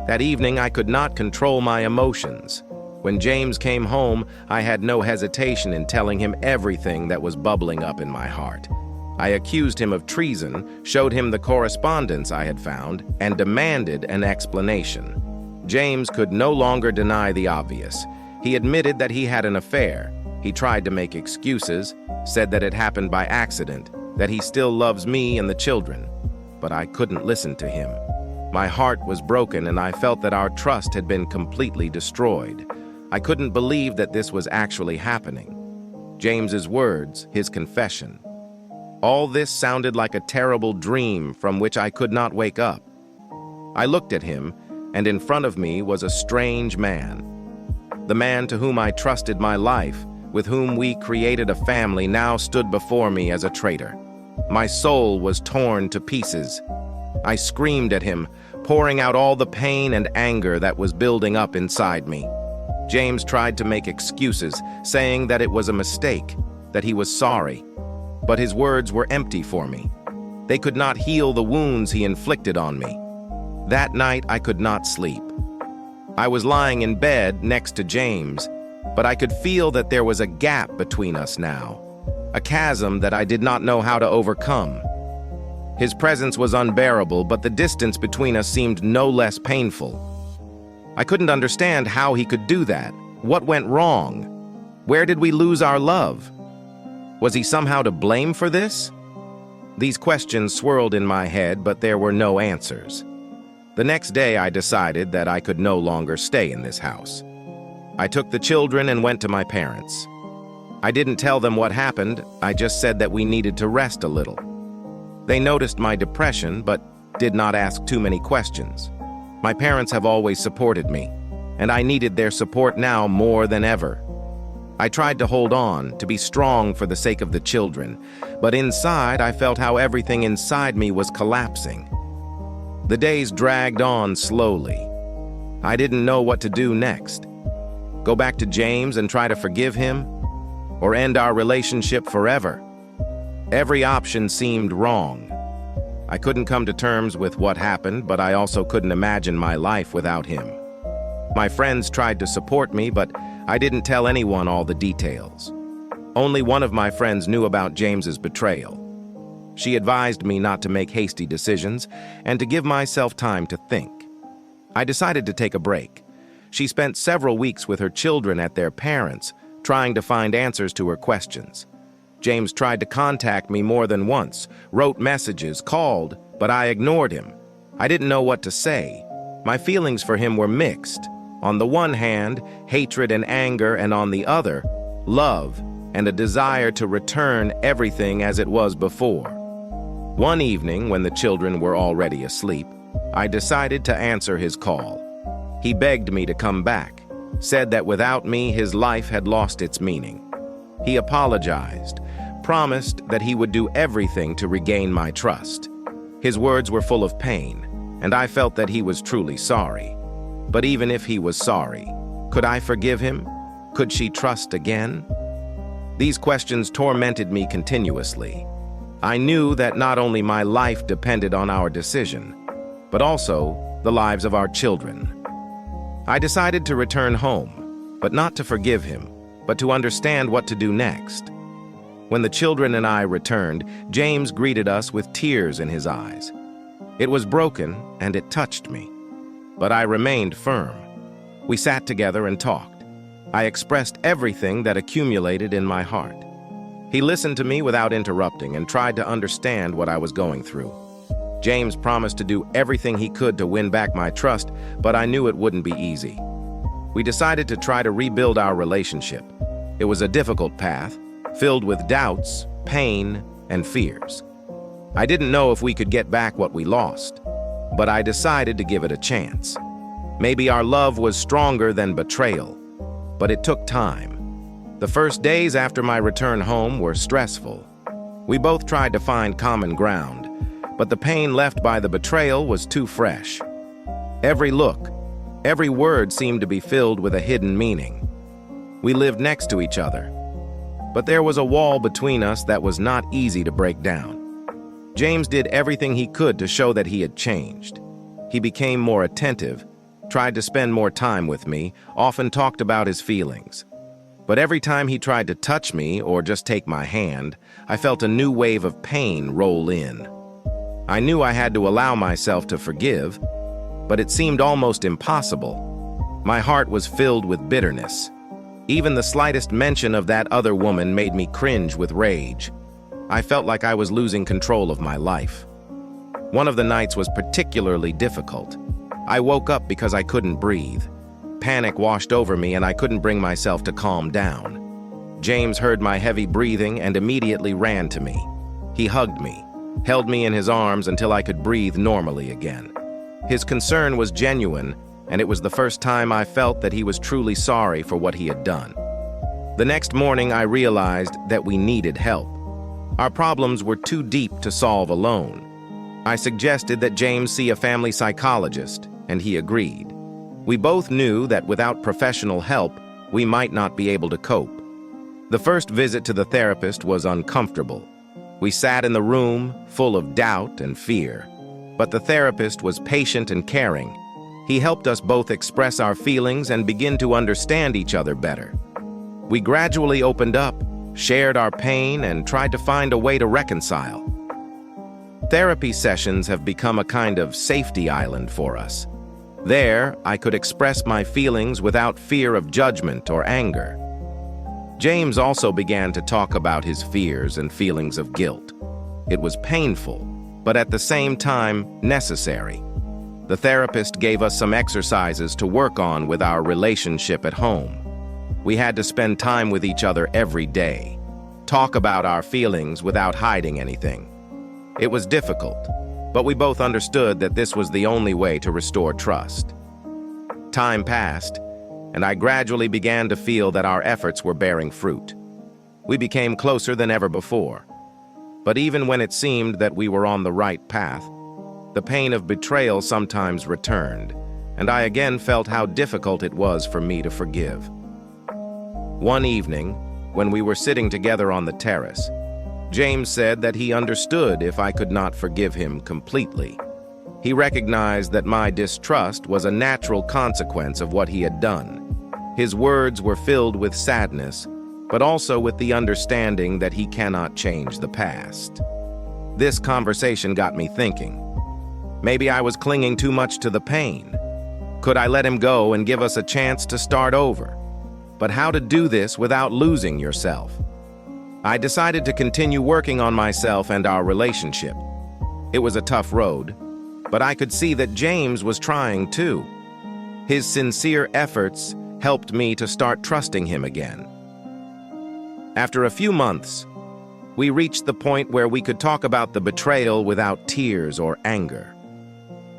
That evening, I could not control my emotions. When James came home, I had no hesitation in telling him everything that was bubbling up in my heart. I accused him of treason, showed him the correspondence I had found, and demanded an explanation. James could no longer deny the obvious. He admitted that he had an affair. He tried to make excuses, said that it happened by accident, that he still loves me and the children, but I couldn't listen to him. My heart was broken and I felt that our trust had been completely destroyed. I couldn't believe that this was actually happening. James's words, his confession. All this sounded like a terrible dream from which I could not wake up. I looked at him, and in front of me was a strange man. The man to whom I trusted my life, with whom we created a family, now stood before me as a traitor. My soul was torn to pieces. I screamed at him, pouring out all the pain and anger that was building up inside me. James tried to make excuses, saying that it was a mistake, that he was sorry. But his words were empty for me. They could not heal the wounds he inflicted on me. That night, I could not sleep. I was lying in bed next to James, but I could feel that there was a gap between us now, a chasm that I did not know how to overcome. His presence was unbearable, but the distance between us seemed no less painful. I couldn't understand how he could do that. What went wrong? Where did we lose our love? Was he somehow to blame for this? These questions swirled in my head, but there were no answers. The next day, I decided that I could no longer stay in this house. I took the children and went to my parents. I didn't tell them what happened, I just said that we needed to rest a little. They noticed my depression, but did not ask too many questions. My parents have always supported me, and I needed their support now more than ever. I tried to hold on, to be strong for the sake of the children, but inside I felt how everything inside me was collapsing. The days dragged on slowly. I didn't know what to do next. Go back to James and try to forgive him, or end our relationship forever. Every option seemed wrong. I couldn't come to terms with what happened, but I also couldn't imagine my life without him. My friends tried to support me, but I didn't tell anyone all the details. Only one of my friends knew about James's betrayal. She advised me not to make hasty decisions and to give myself time to think. I decided to take a break. She spent several weeks with her children at their parents', trying to find answers to her questions. James tried to contact me more than once, wrote messages, called, but I ignored him. I didn't know what to say. My feelings for him were mixed. On the one hand, hatred and anger, and on the other, love and a desire to return everything as it was before. One evening, when the children were already asleep, I decided to answer his call. He begged me to come back, said that without me his life had lost its meaning. He apologized, promised that he would do everything to regain my trust. His words were full of pain, and I felt that he was truly sorry. But even if he was sorry, could I forgive him? Could she trust again? These questions tormented me continuously. I knew that not only my life depended on our decision, but also the lives of our children. I decided to return home, but not to forgive him, but to understand what to do next. When the children and I returned, James greeted us with tears in his eyes. It was broken, and it touched me. But I remained firm. We sat together and talked. I expressed everything that accumulated in my heart. He listened to me without interrupting and tried to understand what I was going through. James promised to do everything he could to win back my trust, but I knew it wouldn't be easy. We decided to try to rebuild our relationship. It was a difficult path, filled with doubts, pain, and fears. I didn't know if we could get back what we lost, but I decided to give it a chance. Maybe our love was stronger than betrayal, but it took time. The first days after my return home were stressful. We both tried to find common ground, but the pain left by the betrayal was too fresh. Every look, every word seemed to be filled with a hidden meaning. We lived next to each other, but there was a wall between us that was not easy to break down. James did everything he could to show that he had changed. He became more attentive, tried to spend more time with me, often talked about his feelings. But every time he tried to touch me or just take my hand, I felt a new wave of pain roll in. I knew I had to allow myself to forgive, but it seemed almost impossible. My heart was filled with bitterness. Even the slightest mention of that other woman made me cringe with rage. I felt like I was losing control of my life. One of the nights was particularly difficult. I woke up because I couldn't breathe. Panic washed over me and I couldn't bring myself to calm down. James heard my heavy breathing and immediately ran to me. He hugged me, held me in his arms until I could breathe normally again. His concern was genuine, and it was the first time I felt that he was truly sorry for what he had done. The next morning, I realized that we needed help. Our problems were too deep to solve alone. I suggested that James see a family psychologist, and he agreed. We both knew that without professional help, we might not be able to cope. The first visit to the therapist was uncomfortable. We sat in the room, full of doubt and fear. But the therapist was patient and caring. He helped us both express our feelings and begin to understand each other better. We gradually opened up, shared our pain, and tried to find a way to reconcile. Therapy sessions have become a kind of safety island for us. There, I could express my feelings without fear of judgment or anger. James also began to talk about his fears and feelings of guilt. It was painful, but at the same time, necessary. The therapist gave us some exercises to work on with our relationship at home. We had to spend time with each other every day, talk about our feelings without hiding anything. It was difficult, but we both understood that this was the only way to restore trust. Time passed, and I gradually began to feel that our efforts were bearing fruit. We became closer than ever before. But even when it seemed that we were on the right path, the pain of betrayal sometimes returned, and I again felt how difficult it was for me to forgive. One evening, when we were sitting together on the terrace, James said that he understood if I could not forgive him completely. He recognized that my distrust was a natural consequence of what he had done. His words were filled with sadness, but also with the understanding that he cannot change the past. This conversation got me thinking. Maybe I was clinging too much to the pain. Could I let him go and give us a chance to start over? But how to do this without losing yourself? I decided to continue working on myself and our relationship. It was a tough road, but I could see that James was trying too. His sincere efforts helped me to start trusting him again. After a few months, we reached the point where we could talk about the betrayal without tears or anger.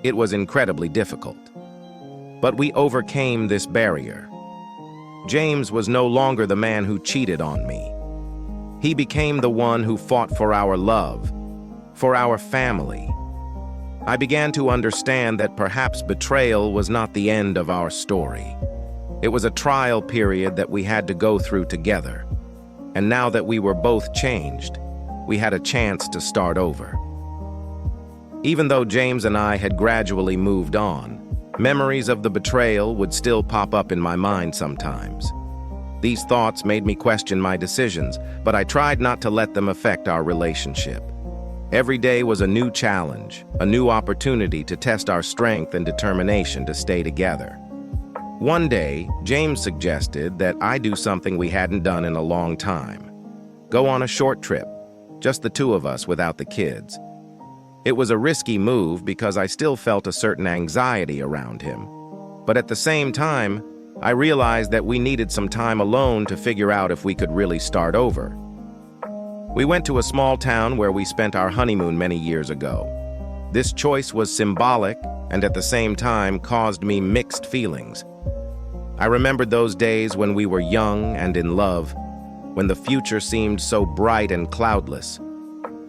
It was incredibly difficult, but we overcame this barrier. James was no longer the man who cheated on me. He became the one who fought for our love, for our family. I began to understand that perhaps betrayal was not the end of our story. It was a trial period that we had to go through together. And now that we were both changed, we had a chance to start over. Even though James and I had gradually moved on, memories of the betrayal would still pop up in my mind sometimes. These thoughts made me question my decisions, but I tried not to let them affect our relationship. Every day was a new challenge, a new opportunity to test our strength and determination to stay together. One day, James suggested that I do something we hadn't done in a long time. Go on a short trip, just the two of us without the kids. It was a risky move because I still felt a certain anxiety around him. But at the same time, I realized that we needed some time alone to figure out if we could really start over. We went to a small town where we spent our honeymoon many years ago. This choice was symbolic and at the same time caused me mixed feelings. I remembered those days when we were young and in love, when the future seemed so bright and cloudless.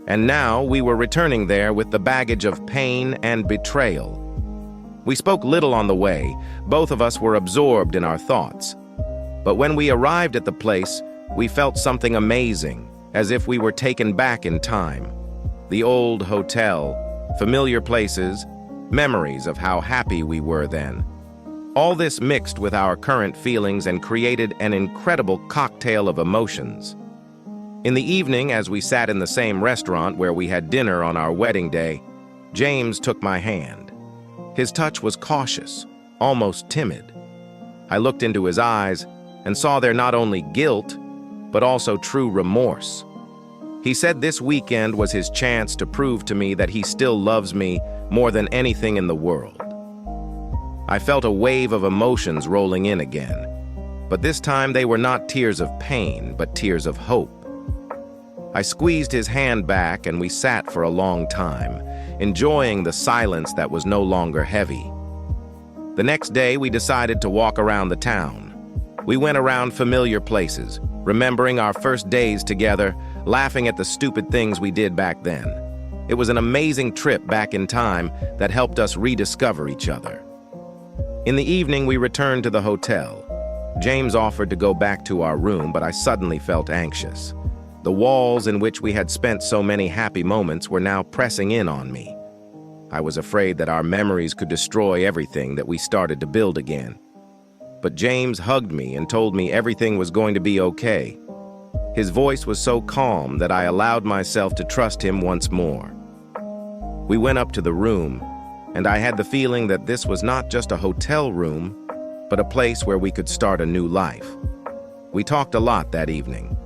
And now we were returning there with the baggage of pain and betrayal. We spoke little on the way. Both of us were absorbed in our thoughts. But when we arrived at the place, we felt something amazing, as if we were taken back in time. The old hotel, familiar places, memories of how happy we were then. All this mixed with our current feelings and created an incredible cocktail of emotions. In the evening, as we sat in the same restaurant where we had dinner on our wedding day, James took my hand. His touch was cautious, almost timid. I looked into his eyes and saw there not only guilt, but also true remorse. He said this weekend was his chance to prove to me that he still loves me more than anything in the world. I felt a wave of emotions rolling in again, but this time they were not tears of pain, but tears of hope. I squeezed his hand back and we sat for a long time, enjoying the silence that was no longer heavy. The next day, we decided to walk around the town. We went around familiar places, remembering our first days together, laughing at the stupid things we did back then. It was an amazing trip back in time that helped us rediscover each other. In the evening, we returned to the hotel. James offered to go back to our room, but I suddenly felt anxious. The walls in which we had spent so many happy moments were now pressing in on me. I was afraid that our memories could destroy everything that we started to build again. But James hugged me and told me everything was going to be okay. His voice was so calm that I allowed myself to trust him once more. We went up to the room, and I had the feeling that this was not just a hotel room, but a place where we could start a new life. We talked a lot that evening.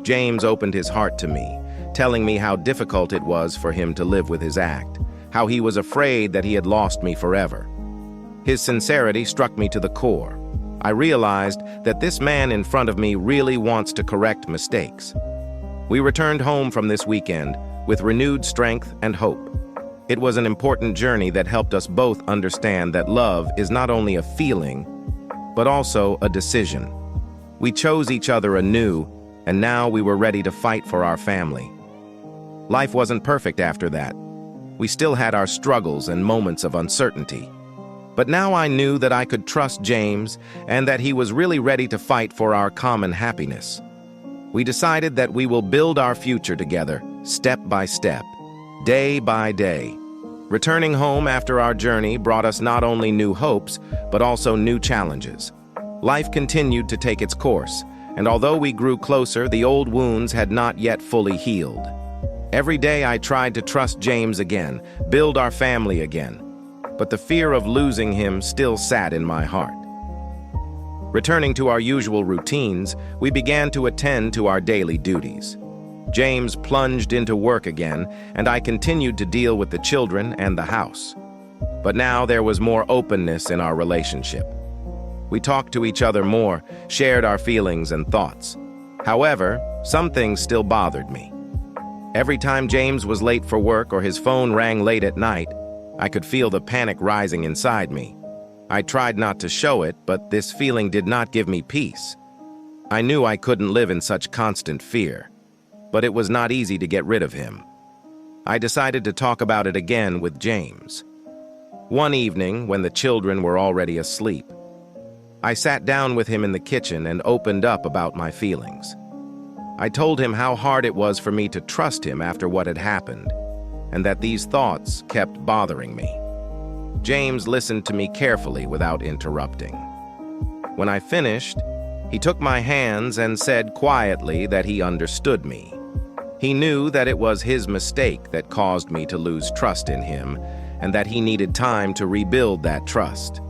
James opened his heart to me, telling me how difficult it was for him to live with his act, how he was afraid that he had lost me forever. His sincerity struck me to the core. I realized that this man in front of me really wants to correct mistakes. We returned home from this weekend with renewed strength and hope. It was an important journey that helped us both understand that love is not only a feeling, but also a decision. We chose each other anew, and now we were ready to fight for our family. Life wasn't perfect after that. We still had our struggles and moments of uncertainty. But now I knew that I could trust James and that he was really ready to fight for our common happiness. We decided that we will build our future together, step by step, day by day. Returning home after our journey brought us not only new hopes, but also new challenges. Life continued to take its course, and although we grew closer, the old wounds had not yet fully healed. Every day I tried to trust James again, build our family again, but the fear of losing him still sat in my heart. Returning to our usual routines, we began to attend to our daily duties. James plunged into work again, and I continued to deal with the children and the house. But now there was more openness in our relationship. We talked to each other more, shared our feelings and thoughts. However, some things still bothered me. Every time James was late for work or his phone rang late at night, I could feel the panic rising inside me. I tried not to show it, but this feeling did not give me peace. I knew I couldn't live in such constant fear, but it was not easy to get rid of him. I decided to talk about it again with James. One evening, when the children were already asleep, I sat down with him in the kitchen and opened up about my feelings. I told him how hard it was for me to trust him after what had happened, and that these thoughts kept bothering me. James listened to me carefully without interrupting. When I finished, he took my hands and said quietly that he understood me. He knew that it was his mistake that caused me to lose trust in him, and that he needed time to rebuild that trust.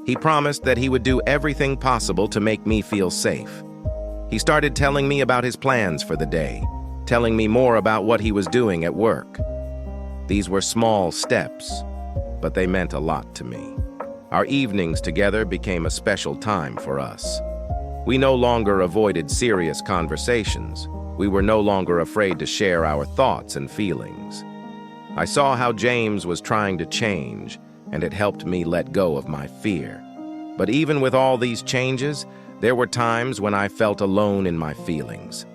He promised that he would do everything possible to make me feel safe. He started telling me about his plans for the day, telling me more about what he was doing at work. These were small steps, but they meant a lot to me. Our evenings together became a special time for us. We no longer avoided serious conversations. We were no longer afraid to share our thoughts and feelings. I saw how James was trying to change, and it helped me let go of my fear. But even with all these changes, there were times when I felt alone in my feelings.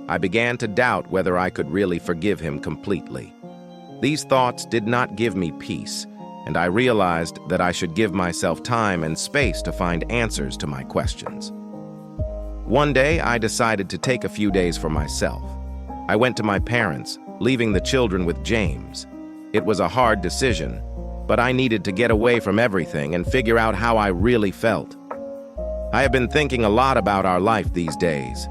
I began to doubt whether I could really forgive him completely. These thoughts did not give me peace, and I realized that I should give myself time and space to find answers to my questions. One day, I decided to take a few days for myself. I went to my parents, leaving the children with James. It was a hard decision, but I needed to get away from everything and figure out how I really felt. I have been thinking a lot about our life these days.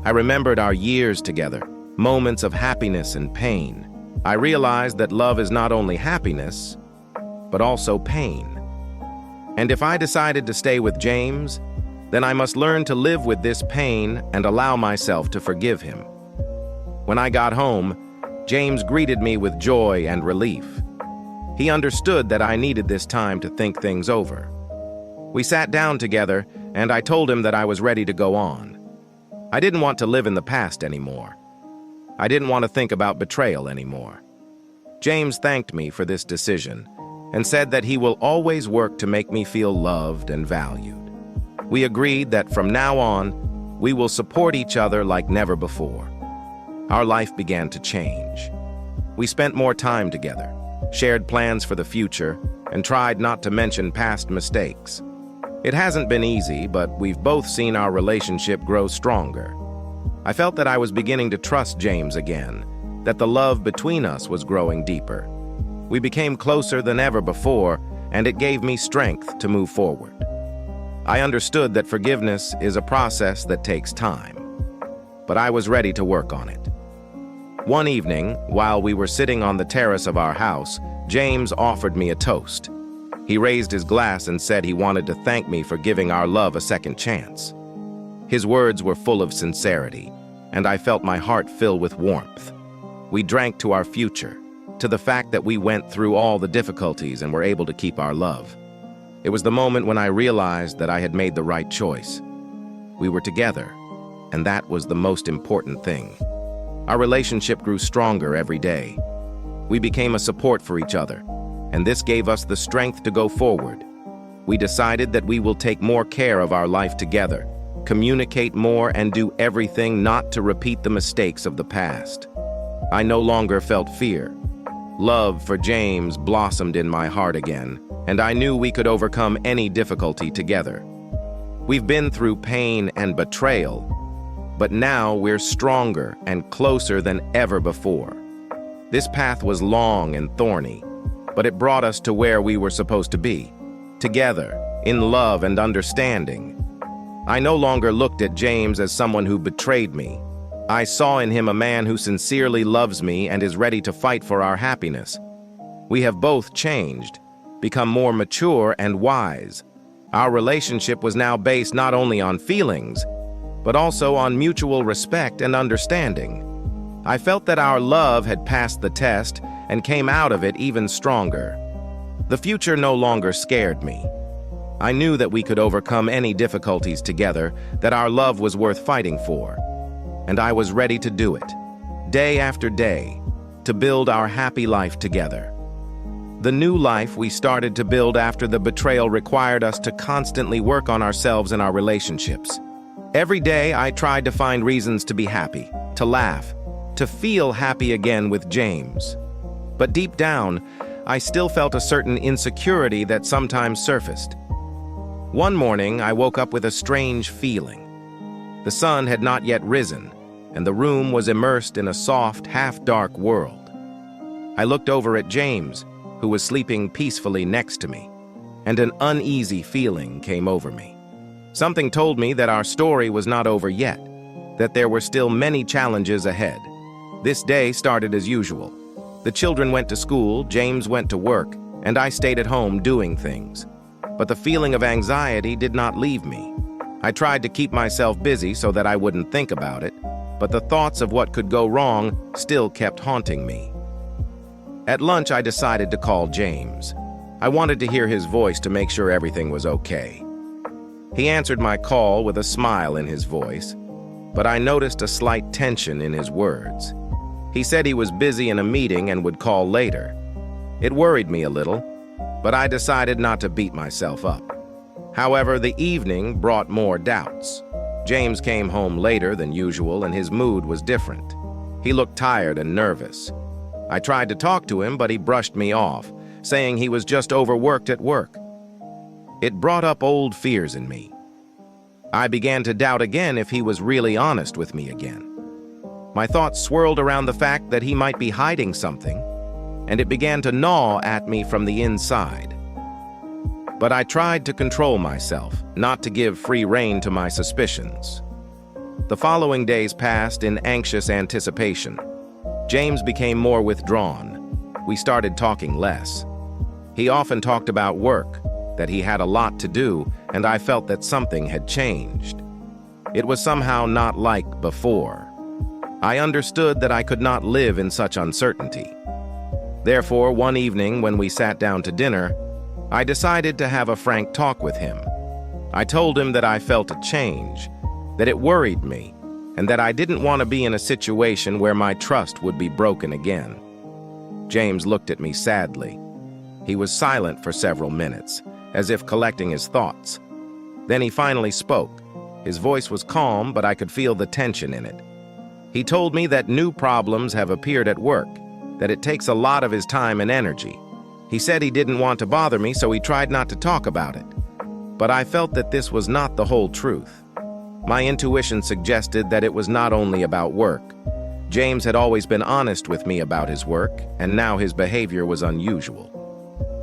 I remembered our years together, moments of happiness and pain. I realized that love is not only happiness, but also pain. And if I decided to stay with James, then I must learn to live with this pain and allow myself to forgive him. When I got home, James greeted me with joy and relief. He understood that I needed this time to think things over. We sat down together, and I told him that I was ready to go on. I didn't want to live in the past anymore. I didn't want to think about betrayal anymore. James thanked me for this decision and said that he will always work to make me feel loved and valued. We agreed that from now on, we will support each other like never before. Our life began to change. We spent more time together, shared plans for the future, and tried not to mention past mistakes. It hasn't been easy, but we've both seen our relationship grow stronger. I felt that I was beginning to trust James again, that the love between us was growing deeper. We became closer than ever before, and it gave me strength to move forward. I understood that forgiveness is a process that takes time, but I was ready to work on it. One evening, while we were sitting on the terrace of our house, James offered me a toast. He raised his glass and said he wanted to thank me for giving our love a second chance. His words were full of sincerity, and I felt my heart fill with warmth. We drank to our future, to the fact that we went through all the difficulties and were able to keep our love. It was the moment when I realized that I had made the right choice. We were together, and that was the most important thing. Our relationship grew stronger every day. We became a support for each other, and this gave us the strength to go forward. We decided that we will take more care of our life together, communicate more, and do everything not to repeat the mistakes of the past. I no longer felt fear. Love for James blossomed in my heart again, and I knew we could overcome any difficulty together. We've been through pain and betrayal, but now we're stronger and closer than ever before. This path was long and thorny, but it brought us to where we were supposed to be, together, in love and understanding. I no longer looked at James as someone who betrayed me. I saw in him a man who sincerely loves me and is ready to fight for our happiness. We have both changed, become more mature and wise. Our relationship was now based not only on feelings, but also on mutual respect and understanding. I felt that our love had passed the test and came out of it even stronger. The future no longer scared me. I knew that we could overcome any difficulties together, that our love was worth fighting for. And I was ready to do it, day after day, to build our happy life together. The new life we started to build after the betrayal required us to constantly work on ourselves and our relationships. Every day, I tried to find reasons to be happy, to laugh, to feel happy again with James. But deep down, I still felt a certain insecurity that sometimes surfaced. One morning, I woke up with a strange feeling. The sun had not yet risen, and the room was immersed in a soft, half-dark world. I looked over at James, who was sleeping peacefully next to me, and an uneasy feeling came over me. Something told me that our story was not over yet, that there were still many challenges ahead. This day started as usual. The children went to school, James went to work, and I stayed at home doing things. But the feeling of anxiety did not leave me. I tried to keep myself busy so that I wouldn't think about it, but the thoughts of what could go wrong still kept haunting me. At lunch, I decided to call James. I wanted to hear his voice to make sure everything was okay. He answered my call with a smile in his voice, but I noticed a slight tension in his words. He said he was busy in a meeting and would call later. It worried me a little, but I decided not to beat myself up. However, the evening brought more doubts. James came home later than usual, and his mood was different. He looked tired and nervous. I tried to talk to him, but he brushed me off, saying he was just overworked at work. It brought up old fears in me. I began to doubt again if he was really honest with me again. My thoughts swirled around the fact that he might be hiding something, and it began to gnaw at me from the inside. But I tried to control myself, not to give free rein to my suspicions. The following days passed in anxious anticipation. James became more withdrawn. We started talking less. He often talked about work, that he had a lot to do, and I felt that something had changed. It was somehow not like before. I understood that I could not live in such uncertainty. Therefore, one evening when we sat down to dinner, I decided to have a frank talk with him. I told him that I felt a change, that it worried me, and that I didn't want to be in a situation where my trust would be broken again. James looked at me sadly. He was silent for several minutes, as if collecting his thoughts. Then he finally spoke. His voice was calm, but I could feel the tension in it. He told me that new problems have appeared at work, that it takes a lot of his time and energy. He said he didn't want to bother me, so he tried not to talk about it. But I felt that this was not the whole truth. My intuition suggested that it was not only about work. James had always been honest with me about his work, and now his behavior was unusual.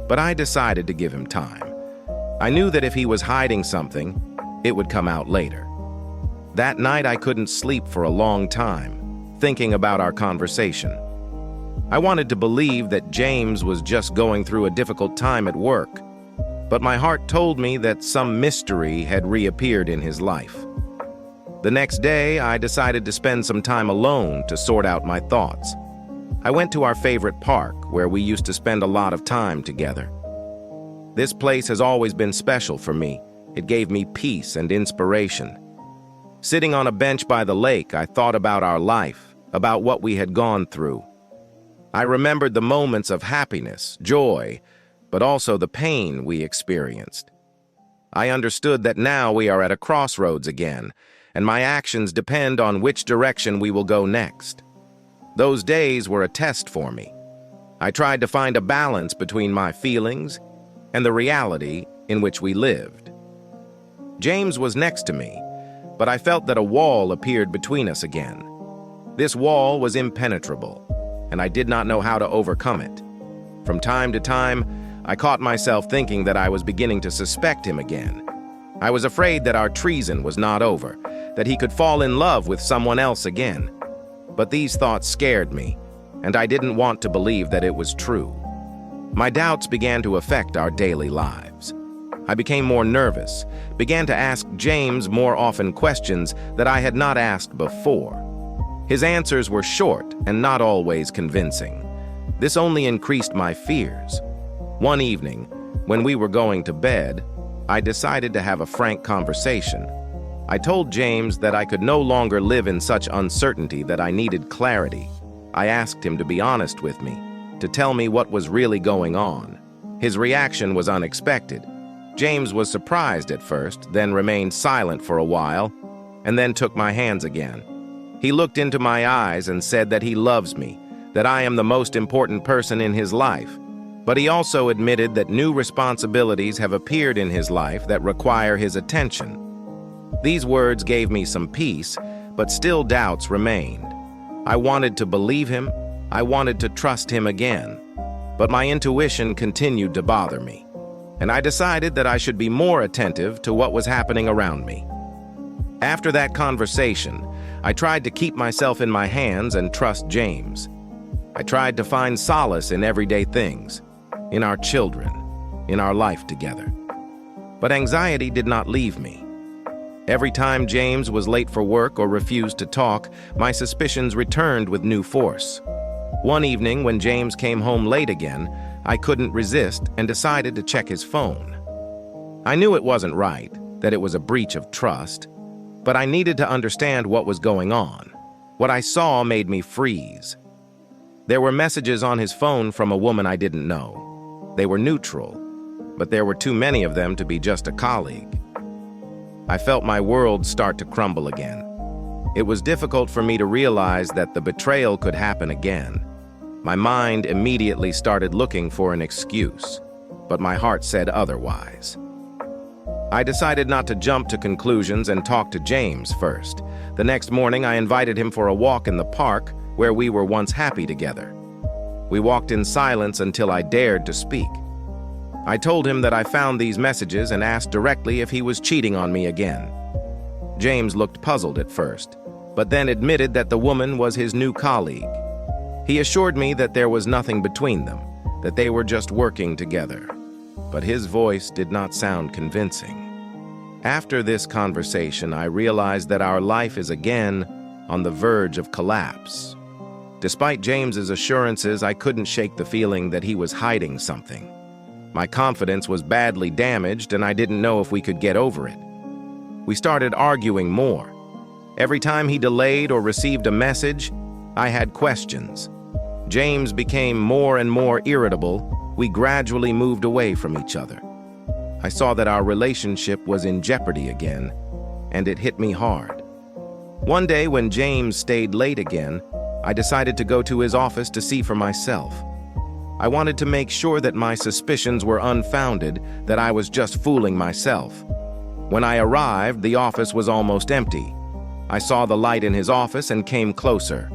But I decided to give him time. I knew that if he was hiding something, it would come out later. That night I couldn't sleep for a long time, thinking about our conversation. I wanted to believe that James was just going through a difficult time at work, but my heart told me that some mystery had reappeared in his life. The next day, I decided to spend some time alone to sort out my thoughts. I went to our favorite park, where we used to spend a lot of time together. This place has always been special for me. It gave me peace and inspiration. Sitting on a bench by the lake, I thought about our life, about what we had gone through. I remembered the moments of happiness, joy, but also the pain we experienced. I understood that now we are at a crossroads again, and my actions depend on which direction we will go next. Those days were a test for me. I tried to find a balance between my feelings and the reality in which we lived. James was next to me, but I felt that a wall appeared between us again. This wall was impenetrable, and I did not know how to overcome it. From time to time, I caught myself thinking that I was beginning to suspect him again. I was afraid that our treason was not over, that he could fall in love with someone else again. But these thoughts scared me, and I didn't want to believe that it was true. My doubts began to affect our daily lives. I became more nervous, began to ask James more often questions that I had not asked before. His answers were short and not always convincing. This only increased my fears. One evening, when we were going to bed, I decided to have a frank conversation. I told James that I could no longer live in such uncertainty, that I needed clarity. I asked him to be honest with me, to tell me what was really going on. His reaction was unexpected. James was surprised at first, then remained silent for a while, and then took my hands again. He looked into my eyes and said that he loves me, that I am the most important person in his life. But he also admitted that new responsibilities have appeared in his life that require his attention. These words gave me some peace, but still doubts remained. I wanted to believe him. I wanted to trust him again. But my intuition continued to bother me, and I decided that I should be more attentive to what was happening around me. After that conversation, I tried to keep myself in my hands and trust James. I tried to find solace in everyday things, in our children, in our life together. But anxiety did not leave me. Every time James was late for work or refused to talk, my suspicions returned with new force. One evening, when James came home late again, I couldn't resist and decided to check his phone. I knew it wasn't right, that it was a breach of trust, but I needed to understand what was going on. What I saw made me freeze. There were messages on his phone from a woman I didn't know. They were neutral, but there were too many of them to be just a colleague. I felt my world start to crumble again. It was difficult for me to realize that the betrayal could happen again. My mind immediately started looking for an excuse, but my heart said otherwise. I decided not to jump to conclusions and talk to James first. The next morning, I invited him for a walk in the park where we were once happy together. We walked in silence until I dared to speak. I told him that I found these messages and asked directly if he was cheating on me again. James looked puzzled at first, but then admitted that the woman was his new colleague. He assured me that there was nothing between them, that they were just working together. But his voice did not sound convincing. After this conversation, I realized that our life is again on the verge of collapse. Despite James's assurances, I couldn't shake the feeling that he was hiding something. My confidence was badly damaged, and I didn't know if we could get over it. We started arguing more. Every time he delayed or received a message, I had questions. James became more and more irritable. We gradually moved away from each other. I saw that our relationship was in jeopardy again, and it hit me hard. One day, when James stayed late again, I decided to go to his office to see for myself. I wanted to make sure that my suspicions were unfounded, that I was just fooling myself. When I arrived, the office was almost empty. I saw the light in his office and came closer.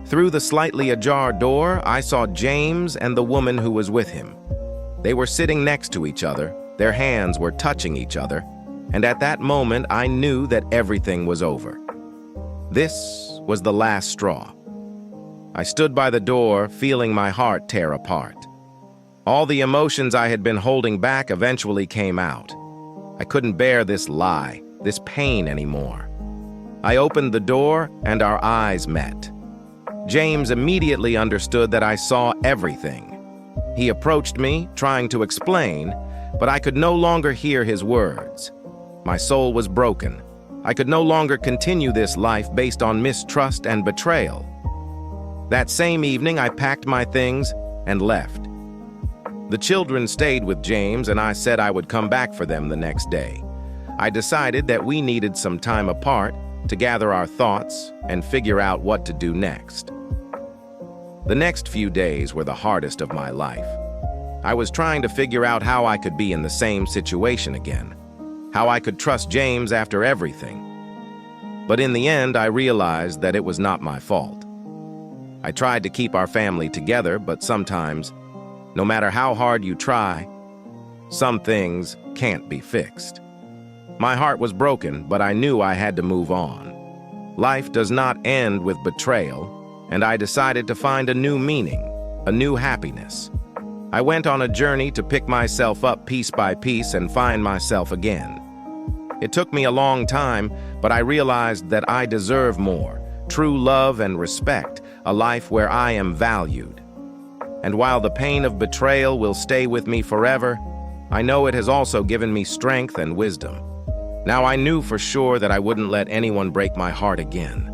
Through the slightly ajar door, I saw James and the woman who was with him. They were sitting next to each other, their hands were touching each other, and at that moment I knew that everything was over. This was the last straw. I stood by the door, feeling my heart tear apart. All the emotions I had been holding back eventually came out. I couldn't bear this lie, this pain anymore. I opened the door and our eyes met. James immediately understood that I saw everything. He approached me, trying to explain, but I could no longer hear his words. My soul was broken. I could no longer continue this life based on mistrust and betrayal. That same evening, I packed my things and left. The children stayed with James, and I said I would come back for them the next day. I decided that we needed some time apart to gather our thoughts and figure out what to do next. The next few days were the hardest of my life. I was trying to figure out how I could be in the same situation again, how I could trust James after everything. But in the end, I realized that it was not my fault. I tried to keep our family together, but sometimes, no matter how hard you try, some things can't be fixed. My heart was broken, but I knew I had to move on. Life does not end with betrayal, and I decided to find a new meaning, a new happiness. I went on a journey to pick myself up piece by piece and find myself again. It took me a long time, but I realized that I deserve more, true love and respect, a life where I am valued. And while the pain of betrayal will stay with me forever, I know it has also given me strength and wisdom. Now I knew for sure that I wouldn't let anyone break my heart again.